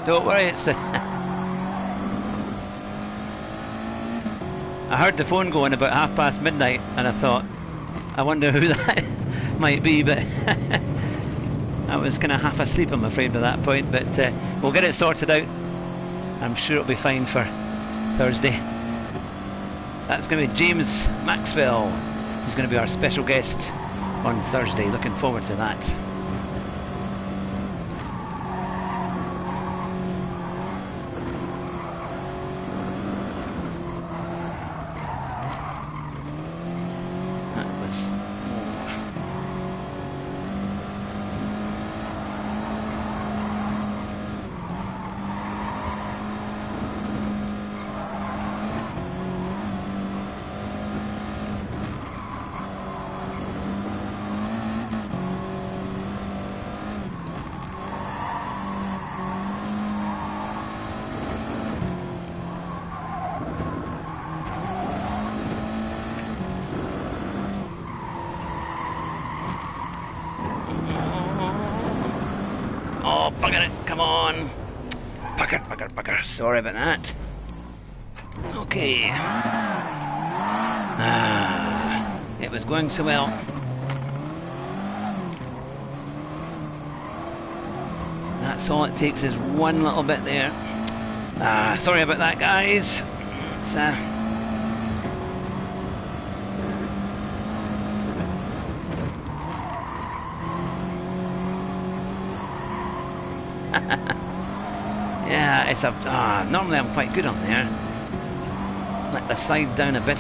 Don't worry, it's I heard the phone going about midnight, and I thought, I wonder who that might be, but I was kind of half asleep, I'm afraid, by that point. But we'll get it sorted out. I'm sure it'll be fine for Thursday. That's going to be James Maxwell, who's going to be our special guest on Thursday. Looking forward to that. Come on. Bugger. Sorry about that. Okay. It was going so well. That's all it takes is one little bit there. Sorry about that, guys. It's, yeah, it's a. Normally I'm quite good on there. Let the side down a bit.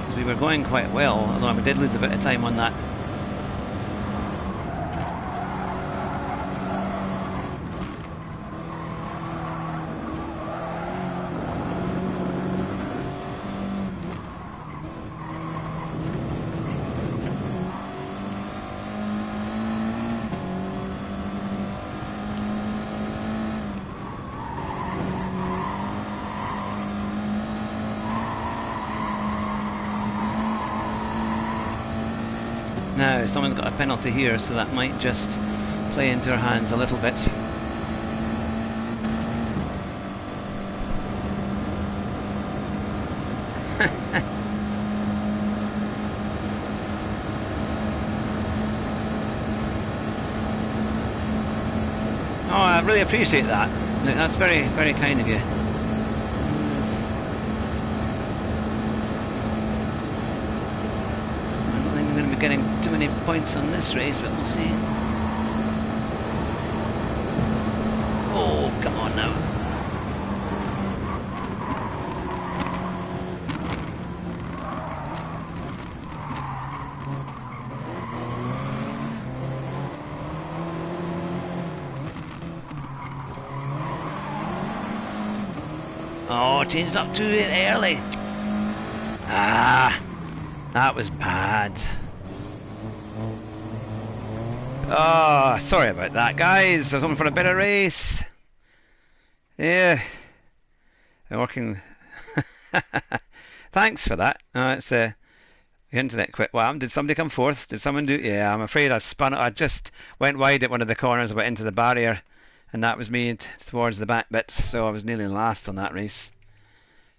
Because we were going quite well, although we did lose a bit of time on that. Now, someone's got a penalty here, so that might just play into our hands a little bit. Oh, I really appreciate that. That's very, very kind of you. Getting too many points on this race, but we'll see. Oh, come on now. Oh, changed up too early. That was bad. Oh, sorry about that, guys. I was hoping for a better race. Yeah. I'm working Thanks for that. It's the internet quit. Well, did somebody come forth? Did someone do? Yeah, I'm afraid I spun it. I just went wide at one of the corners, went into the barrier, and that was me towards the back bit. So I was nearly last on that race.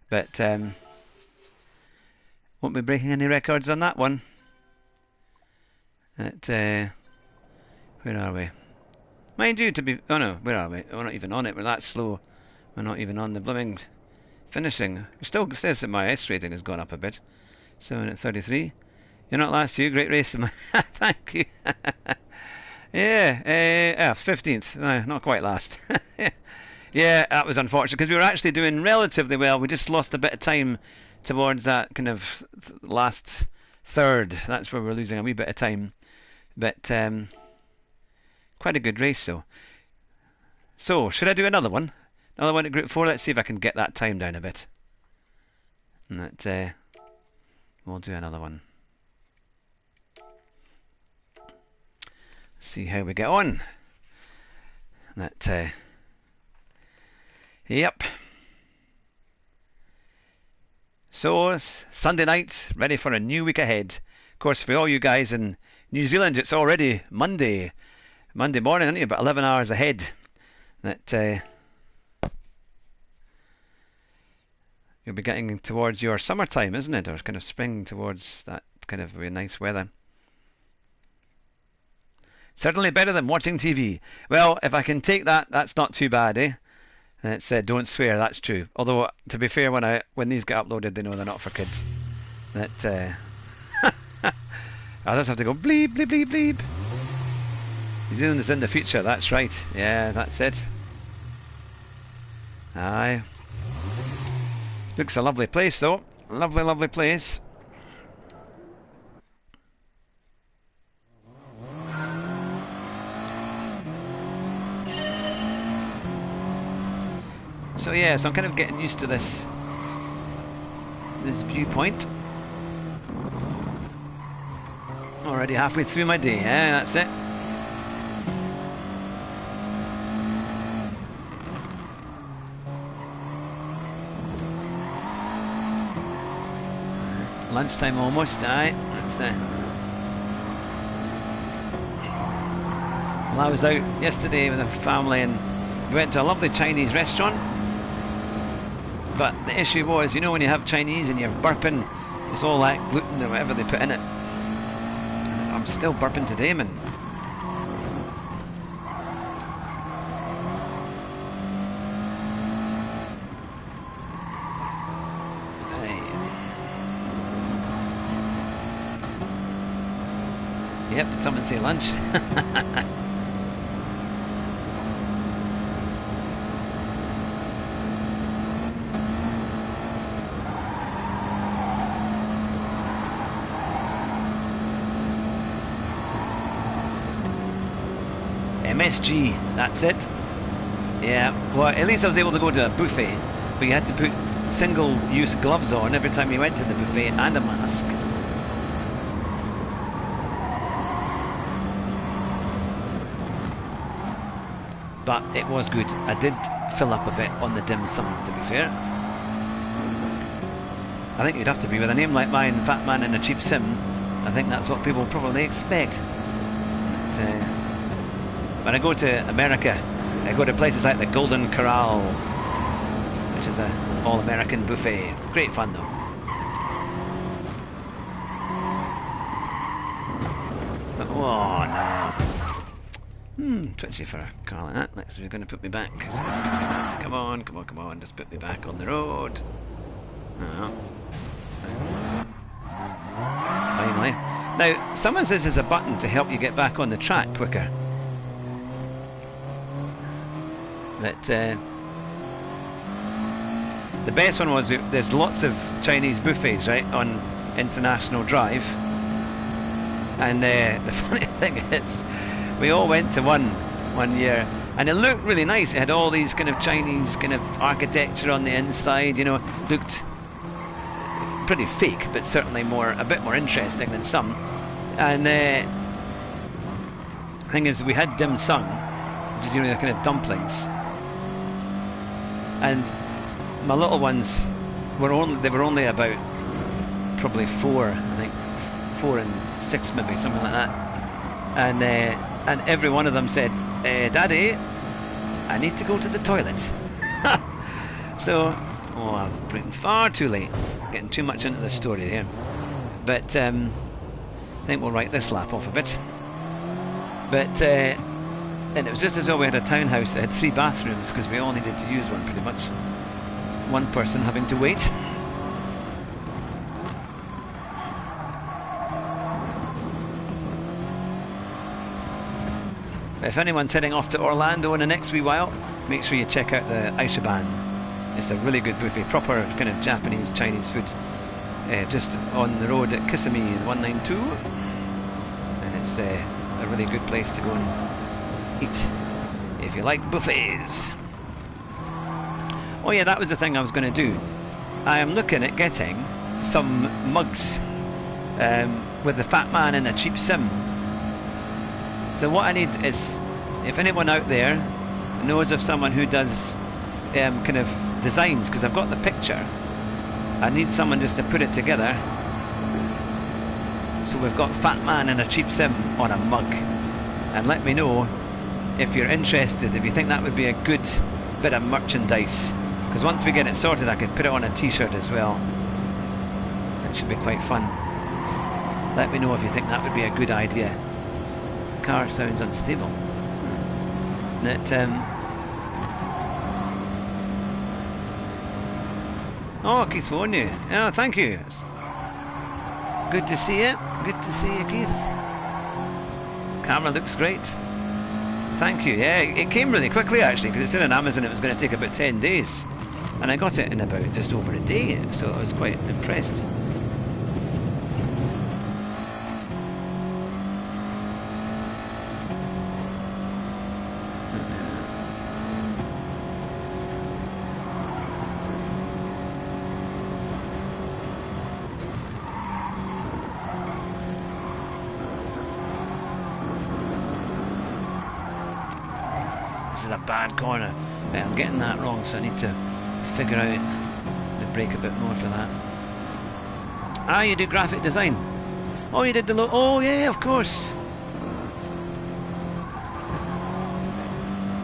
But won't be breaking any records on that one. Where are we? Mind you, to be... Oh no, where are we? We're not even on it. We're that slow. We're not even on the blooming finishing. It still says that my S rating has gone up a bit. 7:33. You're not last, you. Great race. Thank you. Yeah, 15th. Not quite last. Yeah, that was unfortunate because we were actually doing relatively well. We just lost a bit of time towards that kind of last third. That's where we're losing a wee bit of time. But quite a good race, though. So, should I do another one? Another one at Group 4? Let's see if I can get that time down a bit. And that, we'll do another one. See how we get on. That, yep. So, Sunday night, ready for a new week ahead. Of course, for all you guys in New Zealand, it's already Monday morning, isn't it? About 11 hours ahead. That you'll be getting towards your summertime, isn't it? Or kind of spring towards that kind of really nice weather. Certainly better than watching TV. Well, if I can take that, that's not too bad, eh? It's don't swear, that's true. Although, to be fair, when these get uploaded, they know they're not for kids. That I just have to go bleep, bleep, bleep, bleep. New Zealand is in the future, that's right. Yeah, that's it. Aye. Looks a lovely place, though. Lovely, lovely place. So yeah, so I'm kind of getting used to this viewpoint. Already halfway through my day, that's it. Lunchtime almost, aye. That's it. Well, I was out yesterday with a family and we went to a lovely Chinese restaurant. But the issue was, you know, when you have Chinese and you're burping, it's all that gluten or whatever they put in it. I'm still burping today, man. Yep, did someone say lunch? MSG, that's it. Yeah, well, at least I was able to go to a buffet, but you had to put single-use gloves on every time you went to the buffet and a mask. But it was good. I did fill up a bit on the dim sum, to be fair. I think you'd have to be with a name like mine, Fat Man in a Cheap Sim. I think that's what people probably expect. But, when I go to America, I go to places like the Golden Corral, which is an all-American buffet. Great fun, though. But, oh, no. Twitchy for a car like that. Next, he's going to put me back. Come on, come on, come on. Just put me back on the road. Oh. Finally. Now, someone says there's a button to help you get back on the track quicker. But the best one was there's lots of Chinese buffets, right, on International Drive. And the funny thing is, we all went to one year, and it looked really nice. It had all these kind of Chinese kind of architecture on the inside, you know, looked pretty fake, but certainly a bit more interesting than some. And the thing is, we had dim sum, which is, you know, kind of dumplings. And my little ones they were only about probably 4, I think 4 and 6 maybe, something like that. And every one of them said, Daddy, I need to go to the toilet. So, I'm bringing far too late, getting too much into the story here. But I think we'll write this lap off a bit. But and it was just as though we had a townhouse that had 3 bathrooms, because we all needed to use one pretty much. One person having to wait. If anyone's heading off to Orlando in the next wee while, make sure you check out the Aishaban. It's a really good buffet, proper kind of Japanese, Chinese food. Just on the road at Kissimmee 192. And it's a really good place to go and eat if you like buffets. Oh yeah, that was the thing I was going to do. I am looking at getting some mugs with the Fat Man in a cheap sim. So what I need is, if anyone out there knows of someone who does kind of designs, because I've got the picture, I need someone just to put it together. So we've got Fat Man in a cheap sim on a mug. And let me know if you're interested, if you think that would be a good bit of merchandise. Because once we get it sorted, I could put it on a t-shirt as well. It should be quite fun. Let me know if you think that would be a good idea. Car sounds unstable. Oh, Keith warned you. Oh, thank you. Good to see you. Good to see you, Keith. Camera looks great. Thank you. Yeah, it came really quickly actually, because it's in on Amazon. It was going to take about 10 days, and I got it in about just over a day. So I was quite impressed. A bad corner. I'm getting that wrong, so I need to figure out the brake a bit more for that. Ah, you do graphic design. Oh, you did the oh yeah, of course.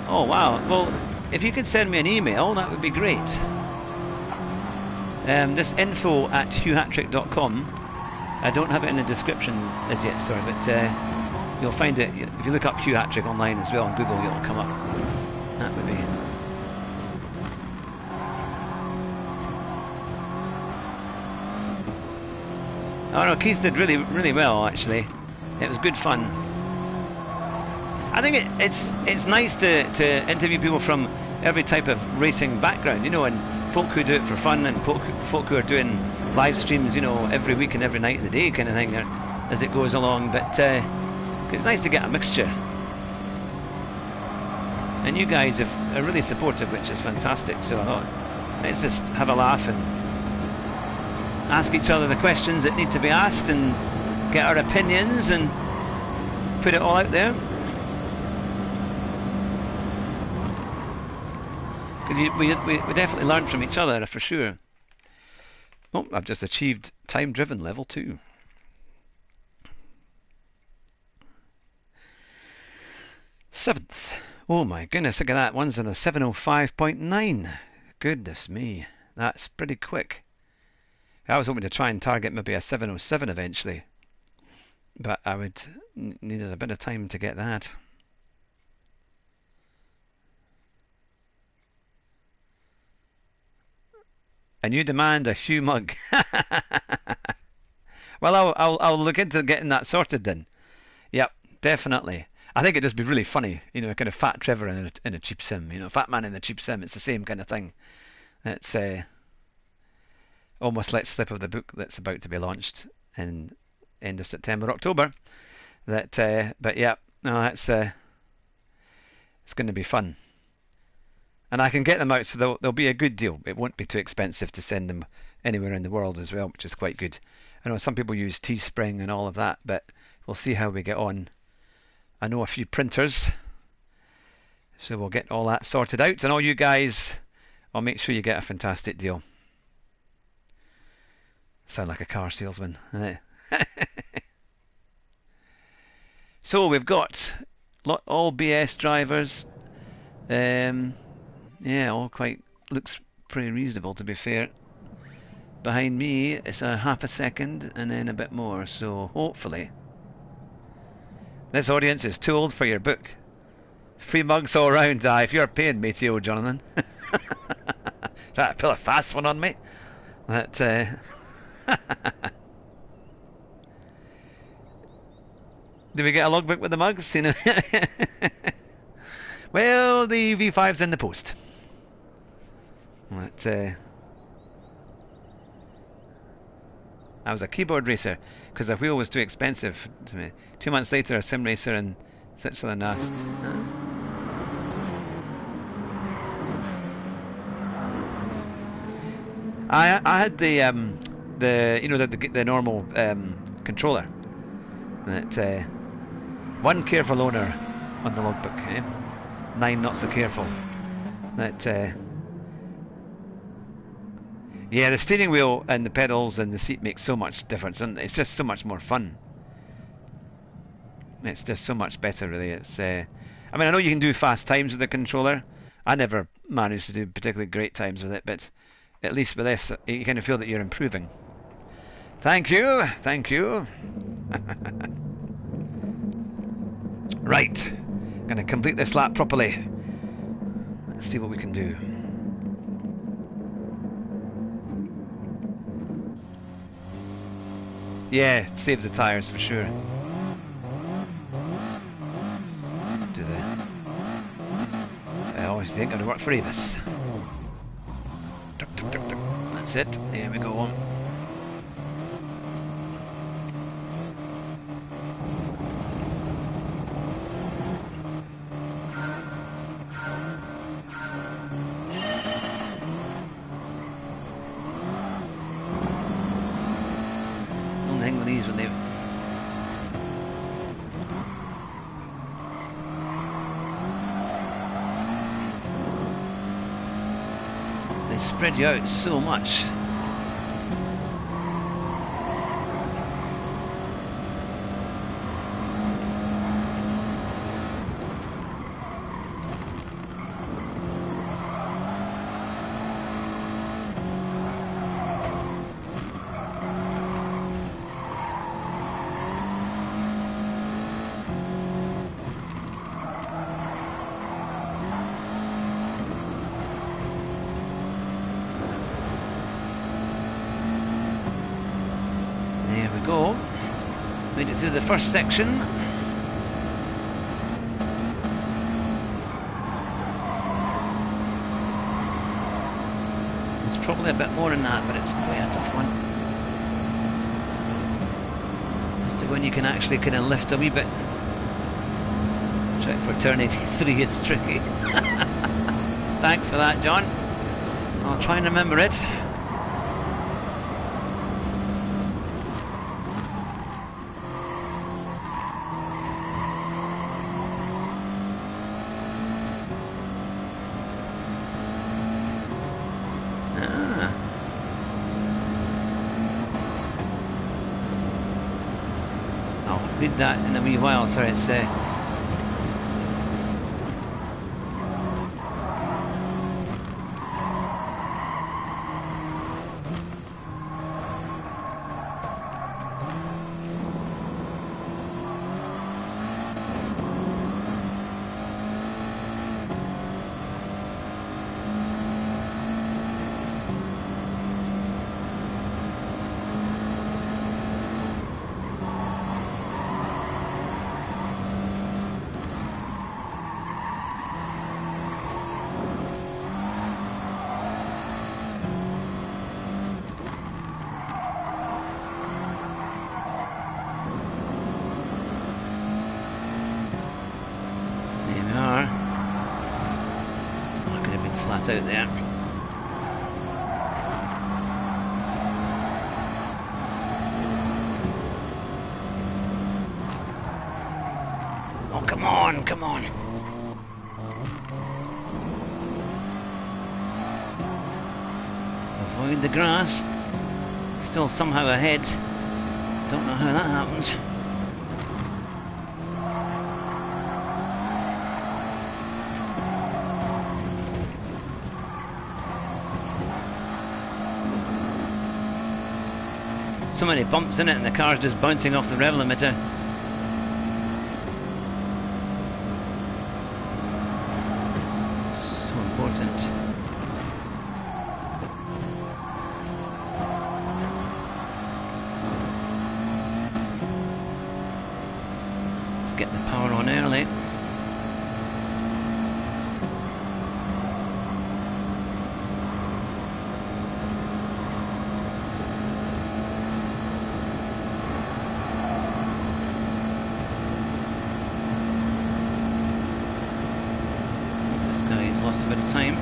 Oh wow. Well, if you could send me an email, that would be great. This info@hughhatrick.com. I don't have it in the description as yet, sorry, but you'll find it if you look up Hugh Hatrick online as well on Google. It'll come up. That would be it. Oh no, Keith did really well actually. It was good fun. I think it's nice to interview people from every type of racing background, you know, and folk who do it for fun, and folk who are doing live streams, you know, every week and every night of the day kind of thing as it goes along. But it's nice to get a mixture. And you guys are really supportive, which is fantastic. So I thought, let's just have a laugh and ask each other the questions that need to be asked and get our opinions and put it all out there. Because we definitely learn from each other, for sure. Oh, I've just achieved time driven level 2. Seventh. Oh my goodness, look at that. One's on a 705.9. Goodness me, that's pretty quick. I was hoping to try and target maybe a 707 eventually, but I would needed a bit of time to get that. And you demand a Hugh mug. Well, I'll look into getting that sorted then. Yep, definitely. I think it'd just be really funny, you know, kind of Fat Trevor in a cheap sim, you know, Fat Man in a cheap sim. It's the same kind of thing. It's almost let slip of the book that's about to be launched in end of September, October. But yeah, no, it's going to be fun. And I can get them out, so they'll be a good deal. It won't be too expensive to send them anywhere in the world as well, which is quite good. I know some people use Teespring and all of that, but we'll see how we get on. I know a few printers, so we'll get all that sorted out. And all you guys, I'll make sure you get a fantastic deal. Sound like a car salesman. So we've got all BS drivers. Yeah, all quite looks pretty reasonable, to be fair. Behind me, it's a half a second and then a bit more. So hopefully, this audience is too old for your book. Free mugs all round. If you're paying me, Theo Jonathan. Try to pull a fast one on me. That. Do we get a logbook with the mugs? You know. Well, the V5's in the post. That. I was a keyboard racer because the wheel was too expensive to me. 2 months later, a sim racer in Switzerland asked. I had the you know the normal controller. That one careful owner on the logbook, 9 not so careful. That yeah, the steering wheel and the pedals and the seat make so much difference, and it's just so much more fun. It's just so much better, really. It's I mean, I know you can do fast times with the controller. I never managed to do particularly great times with it, but at least with this, you kind of feel that you're improving. Thank you, thank you. Right, I'm going to complete this lap properly. Let's see what we can do. Yeah, it saves the tyres for sure. Do they? I always think I'm going to work for Avis. That's it. There we go. Don't hang with these when they. They spread you out so much. There we go. Made it through the first section. There's probably a bit more in that, but it's quite a tough one. As to when you can actually kind of lift a wee bit. Try for turn 83, it's tricky. Thanks for that, John. I'll try and remember it. Read that in a wee while. Sorry, it's out there. Oh, come on, come on. Avoid the grass. still somehow ahead. Don't know how that happened. So many bumps in it and the car's just bouncing off the rev limiter. So important. To get the power on early. Lost a bit of time.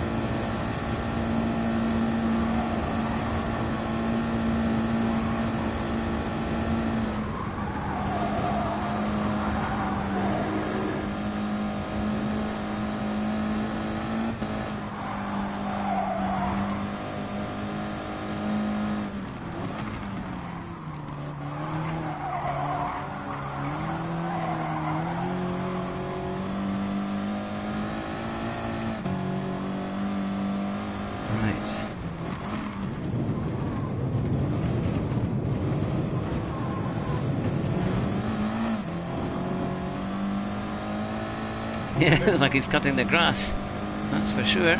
Yeah, it looks like he's cutting the grass, that's for sure.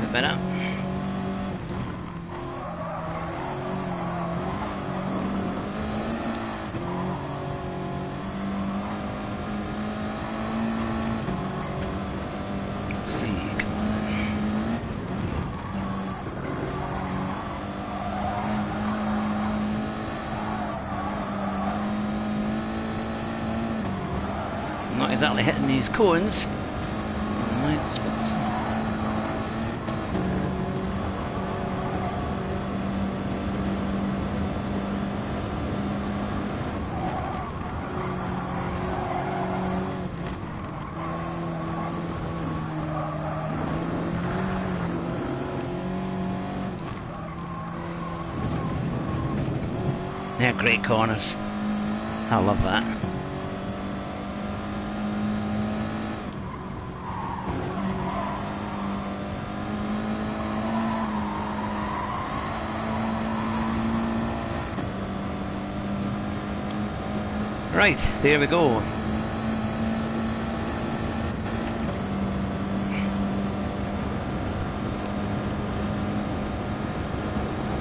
Better. Let's see, come on. Not exactly hitting these cones. Right, suppose. They're great corners. I love that. Right, there we go.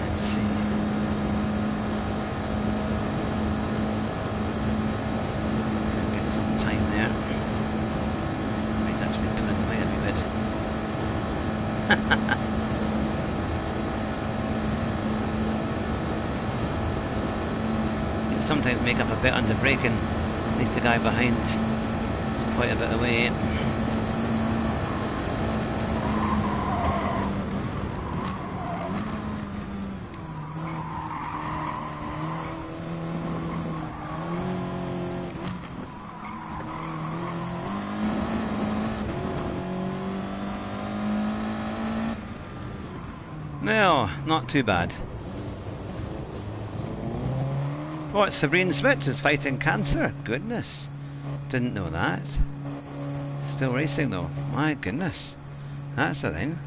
Let's see. Sometimes make up a bit under braking. At least the guy behind is quite a bit away. No, not too bad. What, Sabrina Smith is fighting cancer? Goodness. Didn't know that. Still racing though. My goodness. That's a thing.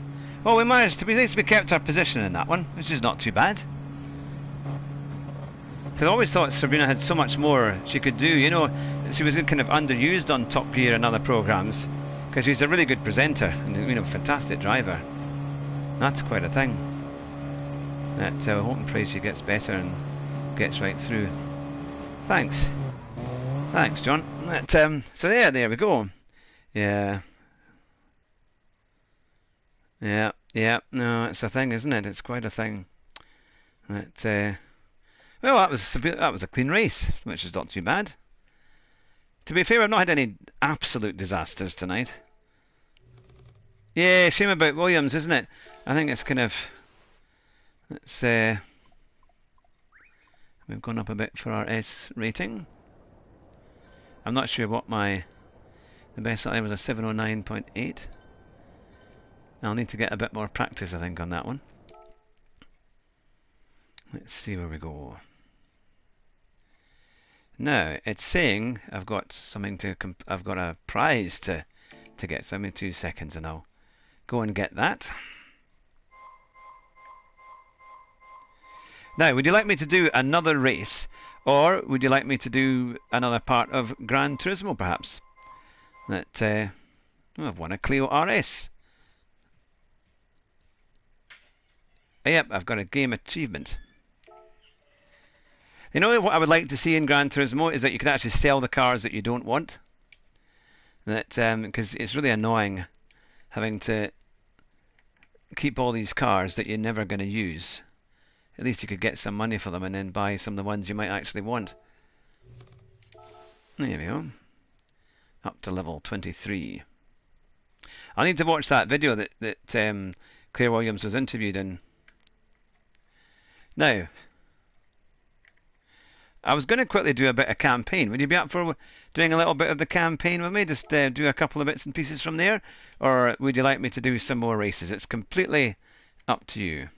Well, we managed to we kept our position in that one, which is not too bad. Because I always thought Sabrina had so much more she could do, you know. She was kind of underused on Top Gear and other programs. because he's a really good presenter and, you know, fantastic driver. That's quite a thing. That I hope and pray she gets better and gets right through. Thanks, John. That, so yeah, there we go. Yeah. No, it's a thing, isn't it? It's quite a thing. That well, that was a clean race, which is not too bad. To be fair, I've not had any absolute disasters tonight. Yeah, shame about Williams, isn't it? I think it's kind of, it's we've gone up a bit for our S rating. I'm not sure what the best I was a 709.8. I'll need to get a bit more practice, I think, on that one. Let's see where we go. Now, it's saying I've got something to, I've got a prize to get. So give me 2 seconds and I'll go and get that. Now, would you like me to do another race? Or would you like me to do another part of Gran Turismo, perhaps? That, oh, I've won a Clio RS. Yep, I've got a game achievement. You know what I would like to see in Gran Turismo is that you can actually sell the cars that you don't want. That because it's really annoying having to keep all these cars that you're never going to use. At least you could get some money for them and then buy some of the ones you might actually want. There we go. Up to level 23. I need to watch that video that Claire Williams was interviewed in. Now, I was going to quickly do a bit of campaign. Would you be up for doing a little bit of the campaign with me? Just do a couple of bits and pieces from there? Or would you like me to do some more races? It's completely up to you.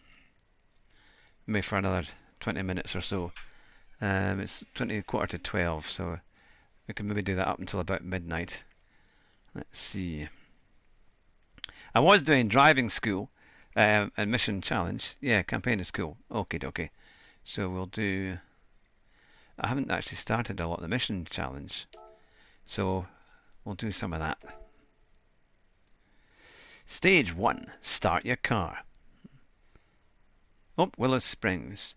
Maybe for another 20 minutes or so. It's quarter to 12, so we can maybe do that up until about midnight. Let's see. I was doing driving school and mission challenge. Yeah, campaign is cool. Okie dokie. So we'll do... I haven't actually started a lot of the mission challenge, so we'll do some of that. Stage 1. Start your car. Oh, Willow Springs.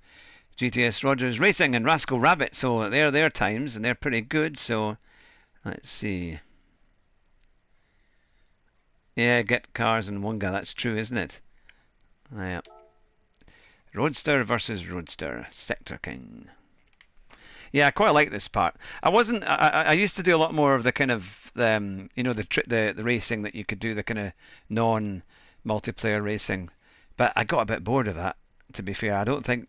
GTS Rogers Racing and Rascal Rabbit. So they're their times, and they're pretty good. So let's see. Yeah, get cars in Wonga. That's true, isn't it? Yeah. Roadster versus Roadster. Sector King. Yeah, I quite like this part. I used to do a lot more of the kind of you know, the racing that you could do, the kind of non-multiplayer racing, but I got a bit bored of that. To be fair, I don't think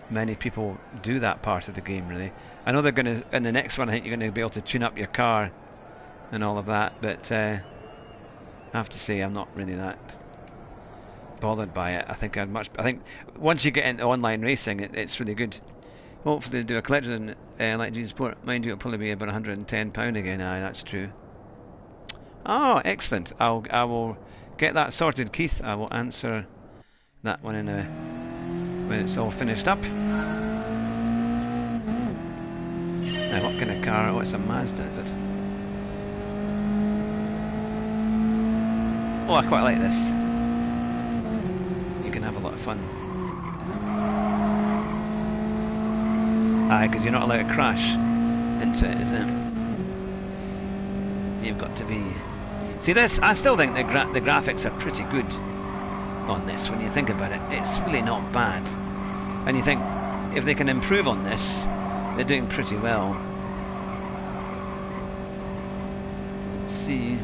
many people do that part of the game really. I know they're going to in the next one. I think you're going to be able to tune up your car and all of that, but I have to say I'm not really that bothered by it. I think once you get into online racing, it's really good. Hopefully do a collection like G Sport. Mind you, it'll probably be about £110 again. Aye, that's true. Oh, excellent. I will get that sorted, Keith. I will answer that one in when it's all finished up. Now, what kind of car? Oh, it's a Mazda, is it? Oh, I quite like this. You can have a lot of fun. Aye, because you're not allowed to crash into it, is it? You've got to be... See this? I still think the graphics are pretty good on this when you think about it. It's really not bad. And you think, if they can improve on this, they're doing pretty well. Let's see...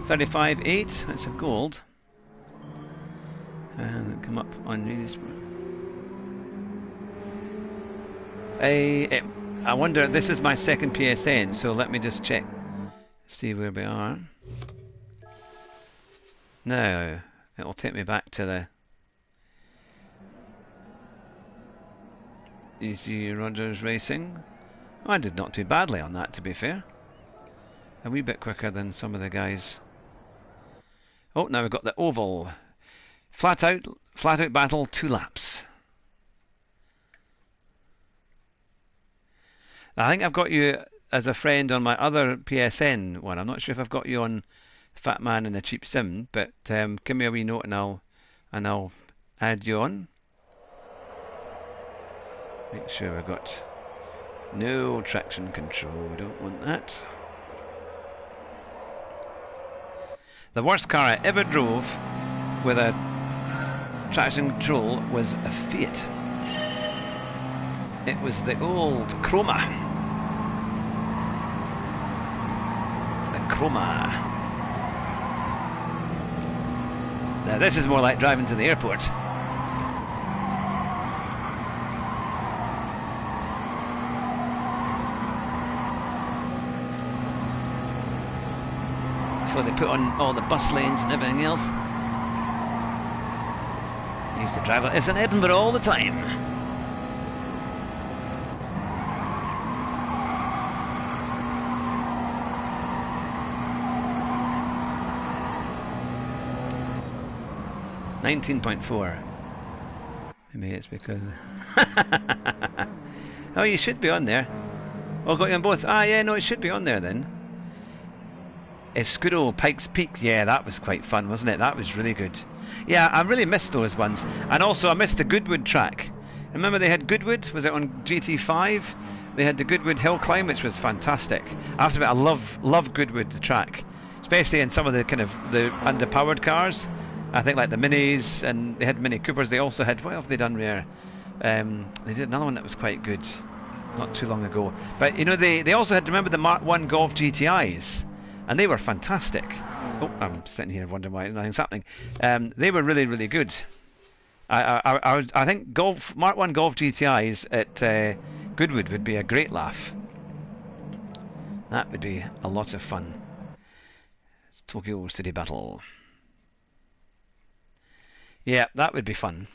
35.8, that's a gold. And come up on these... I wonder, this is my second PSN, so let me just check, see where we are. Now, it will take me back to the Easy Rogers Racing. Oh, I did not too badly on that, to be fair. A wee bit quicker than some of the guys. Oh, now we've got the oval. Flat out battle, 2 laps. I think I've got you as a friend on my other PSN one. I'm not sure if I've got you on Fat Man in a Cheap Sim, but give me a wee note and I'll add you on. Make sure we've got no traction control. We don't want that. The worst car I ever drove with a traction control was a Fiat. It was the old Chroma. The Chroma. Now this is more like driving to the airport. Before they put on all the bus lanes and everything else. I used to drive like this in Edinburgh all the time. $19.4. Maybe it's because... Oh, you should be on there. Oh, got you on both. Ah, yeah, no, it should be on there then. It's good old Pikes Peak. Yeah, that was quite fun, wasn't it? That was really good. Yeah, I really missed those ones. And also, I missed the Goodwood track. Remember they had Goodwood? Was it on GT5? They had the Goodwood hill climb, which was fantastic. I have to admit, I love Goodwood, the track. Especially in some of the kind of the underpowered cars. I think like the Minis, and they had Mini Coopers. They also had, what have they done there? They did another one that was quite good not too long ago. But, you know, they also had, remember the Mark 1 Golf GTIs? And they were fantastic. Oh, I'm sitting here wondering why nothing's happening. They were really, really good. I think Mark 1 Golf GTIs at Goodwood would be a great laugh. That would be a lot of fun. It's Tokyo City Battle. Yeah, that would be fun.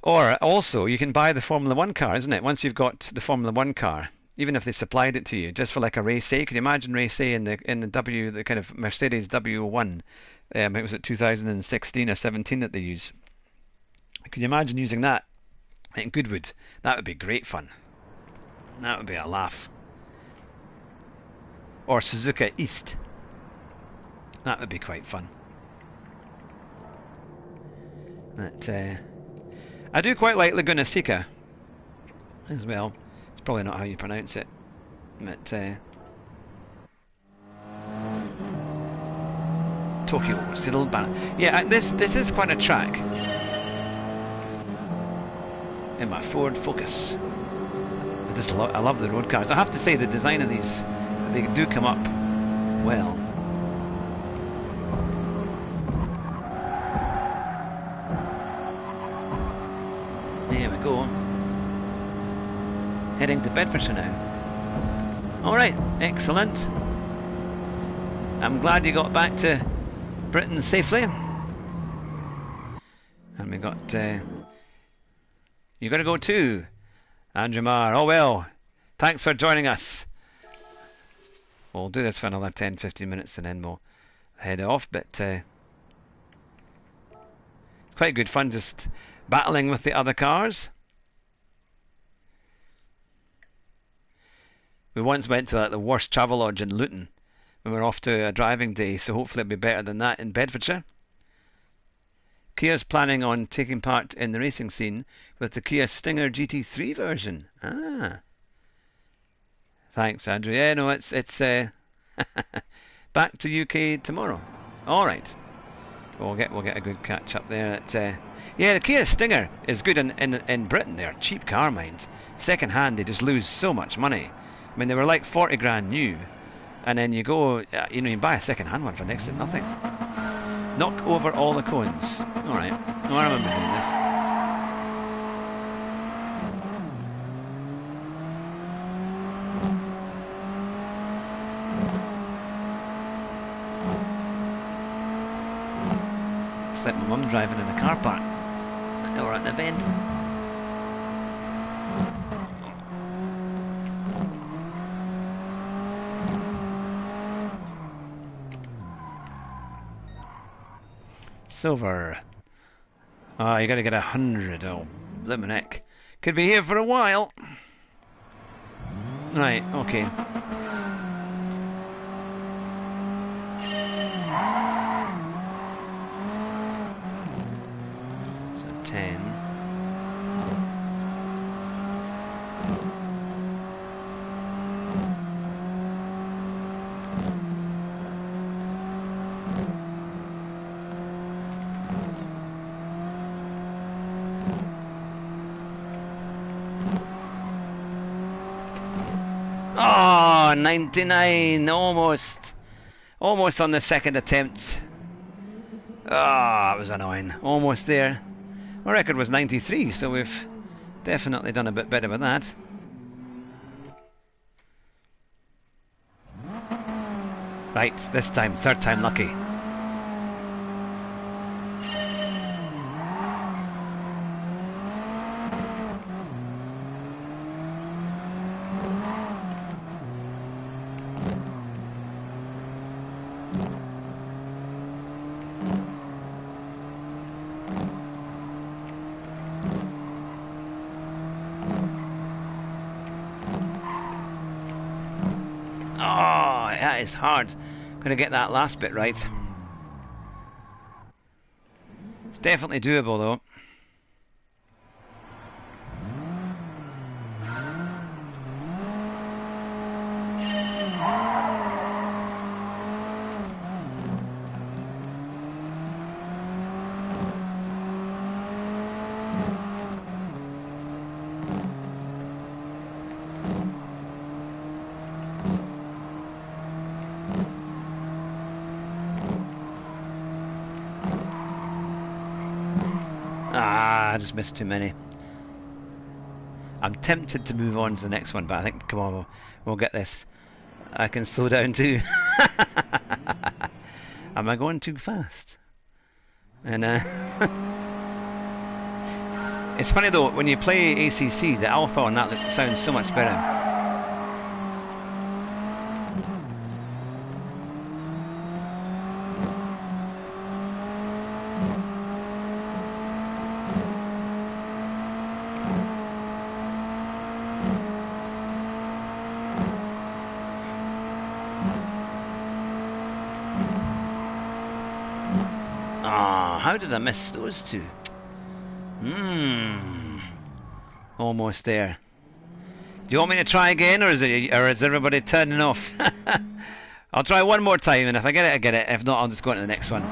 Or also, you can buy the Formula 1 car, isn't it? Once you've got the Formula 1 car, even if they supplied it to you, just for like a race A. Could you imagine race A in the kind of Mercedes W1? I think it was at 2016 or 17 that they use. Could you imagine using that in Goodwood? That would be great fun. That would be a laugh. Or Suzuka East. That would be quite fun. But, I do quite like Laguna Seca as well. It's probably not how you pronounce it, but Tokyo City Battle. Yeah, this is quite a track. In my Ford Focus, I love the road cars. I have to say the design of these, they do come up well. There we go. Heading to Bedfordshire now. Alright, excellent. I'm glad you got back to Britain safely. And we got... you got to go too, Andrew Marr. Oh well, thanks for joining us. We'll do this for another 10-15 minutes and then we'll head off. But it's quite good fun just battling with the other cars. We once went to like the worst Travelodge in Luton when we were off to a driving day, so hopefully it'll be better than that in Bedfordshire. Kia's planning on taking part in the racing scene with the Kia Stinger GT3 version. Ah, thanks, Andrew. Yeah, no, it's back to UK tomorrow. All right, we'll get a good catch up there. Yeah, the Kia Stinger is good in Britain. They're a cheap car, mind. Second hand, they just lose so much money. I mean, they were like 40 grand new, and then you go, you know, you buy a second hand one for next to nothing. Knock over all the cones. All right. Oh, I remember doing this. It's like my mum driving in a car park. Or at an event. Silver. Ah, you gotta get 100. Oh, blimmin' heck. Could be here for a while. Right, okay. So 10. Oh, 99, almost. Almost on the second attempt. Ah, it was annoying. Almost there. My record was 93, so we've definitely done a bit better with that. Right, this time, third time lucky. Oh, that is hard. Gonna get that last bit right. It's definitely doable though. Ah, I just missed too many. I'm tempted to move on to the next one, but I think, come on, we'll get this. I can slow down too. Am I going too fast? And it's funny though, when you play ACC, the alpha on that sounds so much better. How did I miss those two? Almost there. Do you want me to try again, or is everybody turning off? I'll try one more time, and if I get it, I get it. If not, I'll just go on to the next one.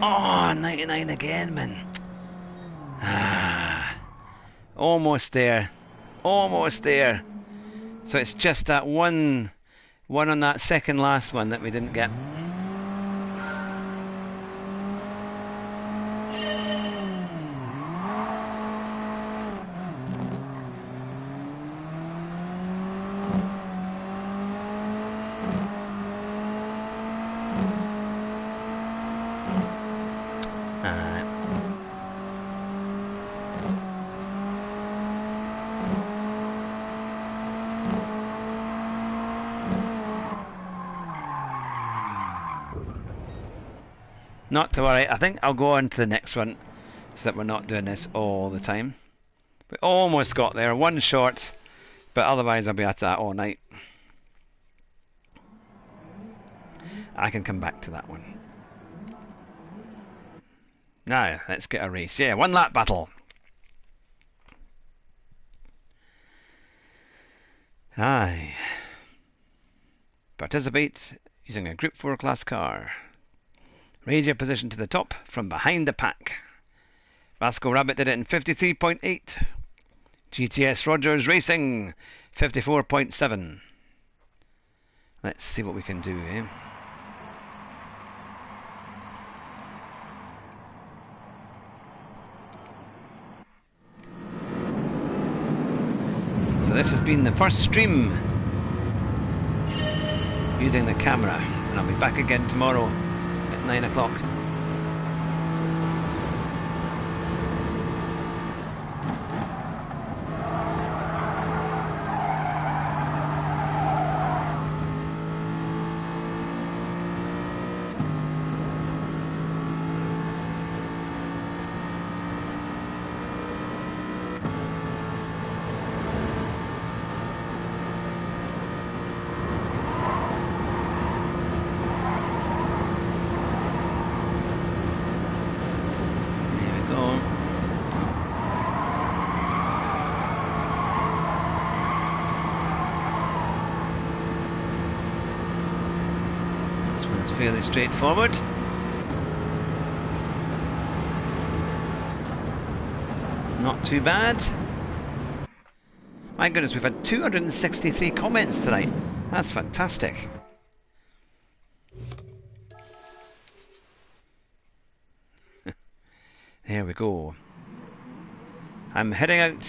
Oh, 99 again, man. Almost there. Almost there. So it's just that one on that second last one that we didn't get. Not to worry, I think I'll go on to the next one so that we're not doing this all the time. We almost got there, one short, but otherwise I'll be at that all night. I can come back to that one. Now, let's get a race. Yeah, one lap battle. Aye. Participate using a Group 4 class car. Raise your position to the top from behind the pack. Vasco Rabbit did it in 53.8. GTS Rogers Racing 54.7. Let's see what we can do, eh? So this has been the first stream using the camera. And I'll be back again tomorrow at 9 o'clock. Fairly straightforward. Not too bad. My goodness, we've had 263 comments tonight. That's fantastic. There we go. I'm heading out.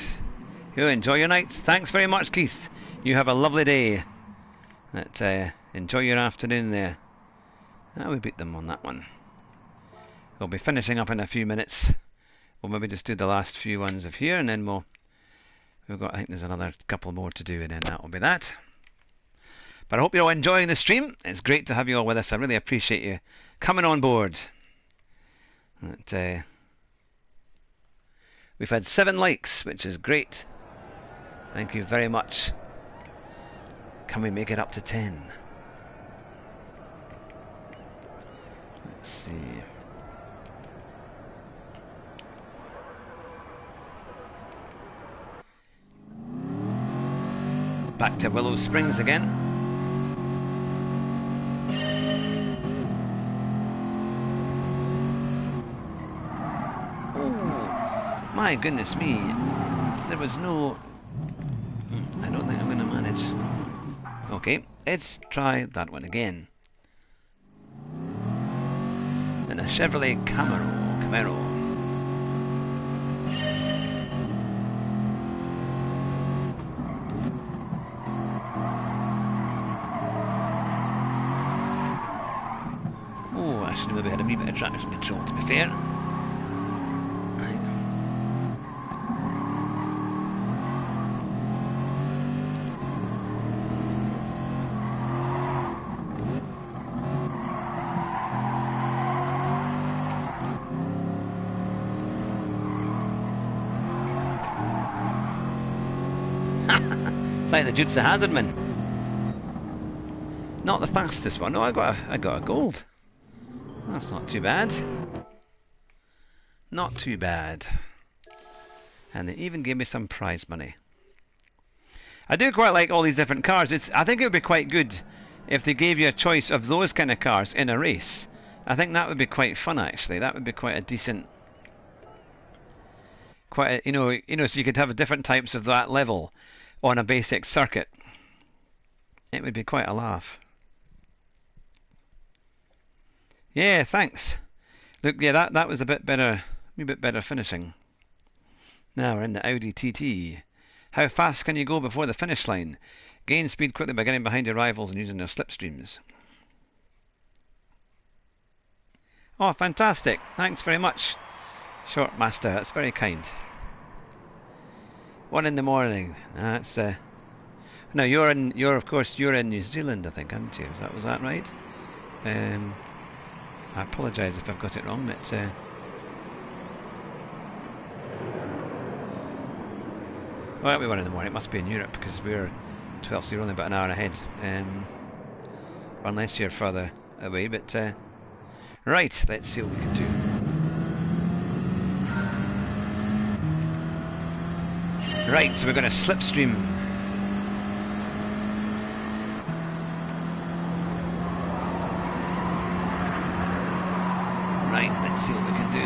You enjoy your night. Thanks very much, Keith. You have a lovely day. Enjoy your afternoon there. We beat them on that one. We'll be finishing up in a few minutes. We'll maybe just do the last few ones of here, and then we've got, I think there's another couple more to do, and then that will be that. But I hope you're all enjoying the stream. It's great to have you all with us. I really appreciate you coming on board. We've had 7 likes, which is great. Thank you very much. Can we make it up to 10? Let's see. Back to Willow Springs again. Oh, my goodness me. There was no... I don't think I'm going to manage. Okay, let's try that one again. And a Chevrolet Camaro. Oh, I should have maybe had a wee bit of traction control, to be fair. Right. Like the Dukes of Hazzardman. Not the fastest one. No, I got a gold. That's not too bad. Not too bad. And they even gave me some prize money. I do quite like all these different cars. I think it would be quite good if they gave you a choice of those kind of cars in a race. I think that would be quite fun, actually. That would be quite a decent... so you could have different types of that level on a basic circuit. It would be quite a laugh. Yeah, thanks. Look, yeah, that was a bit better, finishing. Now we're in the Audi TT. How fast can you go before the finish line? Gain speed quickly by getting behind your rivals and using their slipstreams. Oh, fantastic. Thanks very much, Short Master. That's very kind. 1 in the morning. That's no, you're in New Zealand, I think, aren't you? Was that right? I apologise if I've got it wrong, but well, that'll be 1 in the morning. It must be in Europe because we're 12, so you're only about an hour ahead. Unless you're further away, but right, let's see what we can do. Right, so we're going to slipstream. Right, let's see what we can do.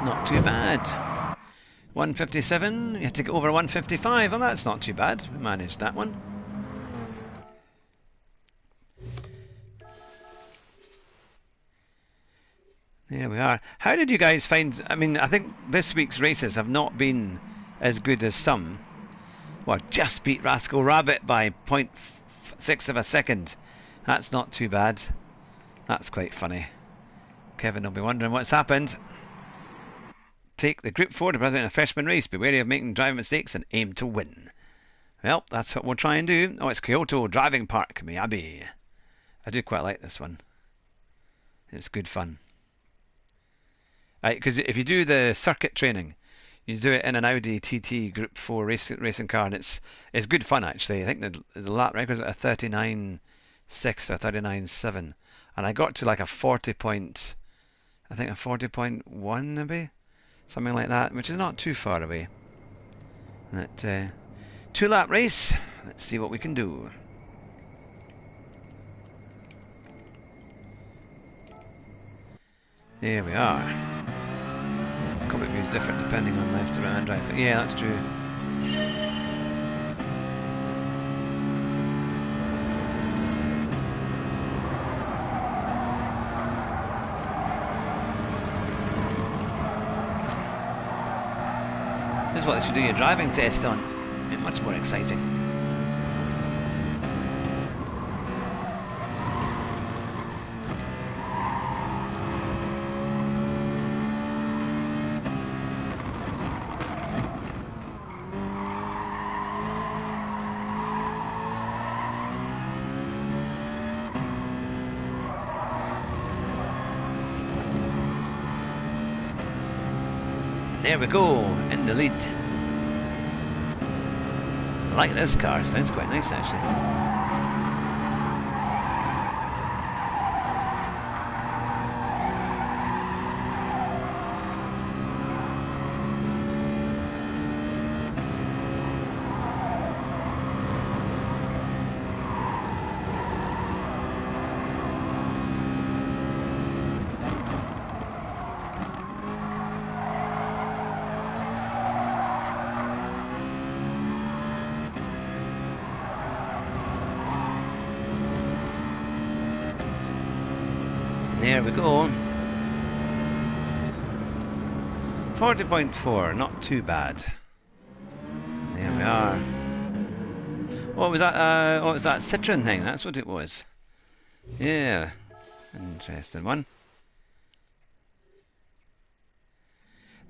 Not too bad. 157. You had to get over 155. Well, that's not too bad. We managed that one. There we are. How did you guys find... I mean, I think this week's races have not been as good as some. Well, just beat Rascal Rabbit by 0.6 of a second. That's not too bad. That's quite funny. Kevin will be wondering what's happened. Take the Group 4 to present a freshman race. Be wary of making driving mistakes and aim to win. Well, that's what we'll try and do. Oh, it's Kyoto Driving Park, Miyabi. I do quite like this one. It's good fun. Because if you do the circuit training, you do it in an Audi TT Group 4 racing car, and it's good fun actually. I think the lap record's at a 39.6 or 39.7, and I got to like a 40.1 maybe, something like that, which is not too far away. That 2-lap race. Let's see what we can do. There we are. Cockpit view is different depending on left or right hand drive. Yeah, that's true. This is what they should do your driving test on. It's much more exciting. There we go, in the lead. I like this car, sounds quite nice actually. There we go. 40.4, not too bad. There we are. What was that? What was that Citroen thing? That's what it was. Yeah, interesting one.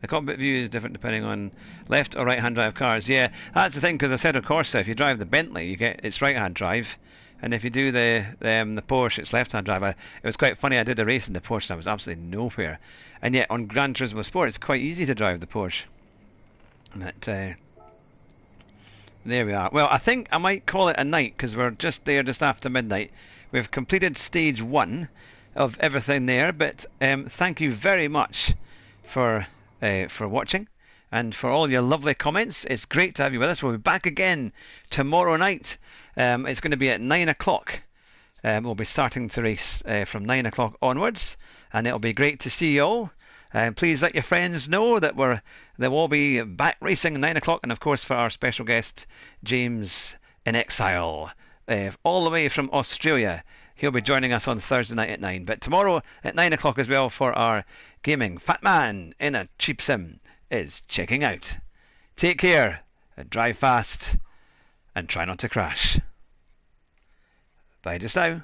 The cockpit view is different depending on left or right hand drive cars. Yeah, that's the thing, because I said of course if you drive the Bentley, it's right hand drive. And if you do the Porsche, it's left-hand drive. It was quite funny. I did a race in the Porsche and I was absolutely nowhere. And yet on Gran Turismo Sport, it's quite easy to drive the Porsche. But there we are. Well, I think I might call it a night because we're just there just after midnight. We've completed stage 1 of everything there. But thank you very much for watching and for all your lovely comments. It's great to have you with us. We'll be back again tomorrow night. It's going to be at 9 o'clock. We'll be starting to race from 9 o'clock onwards, and it'll be great to see you all. Please let your friends know that they will be back racing at 9 o'clock, and of course for our special guest James in Exile, all the way from Australia. He'll be joining us on Thursday night at 9, but tomorrow at 9 o'clock as well for our gaming. Fat Man in a Cheap Sim is checking out. Take care, and drive fast, and try not to crash. Bye just now.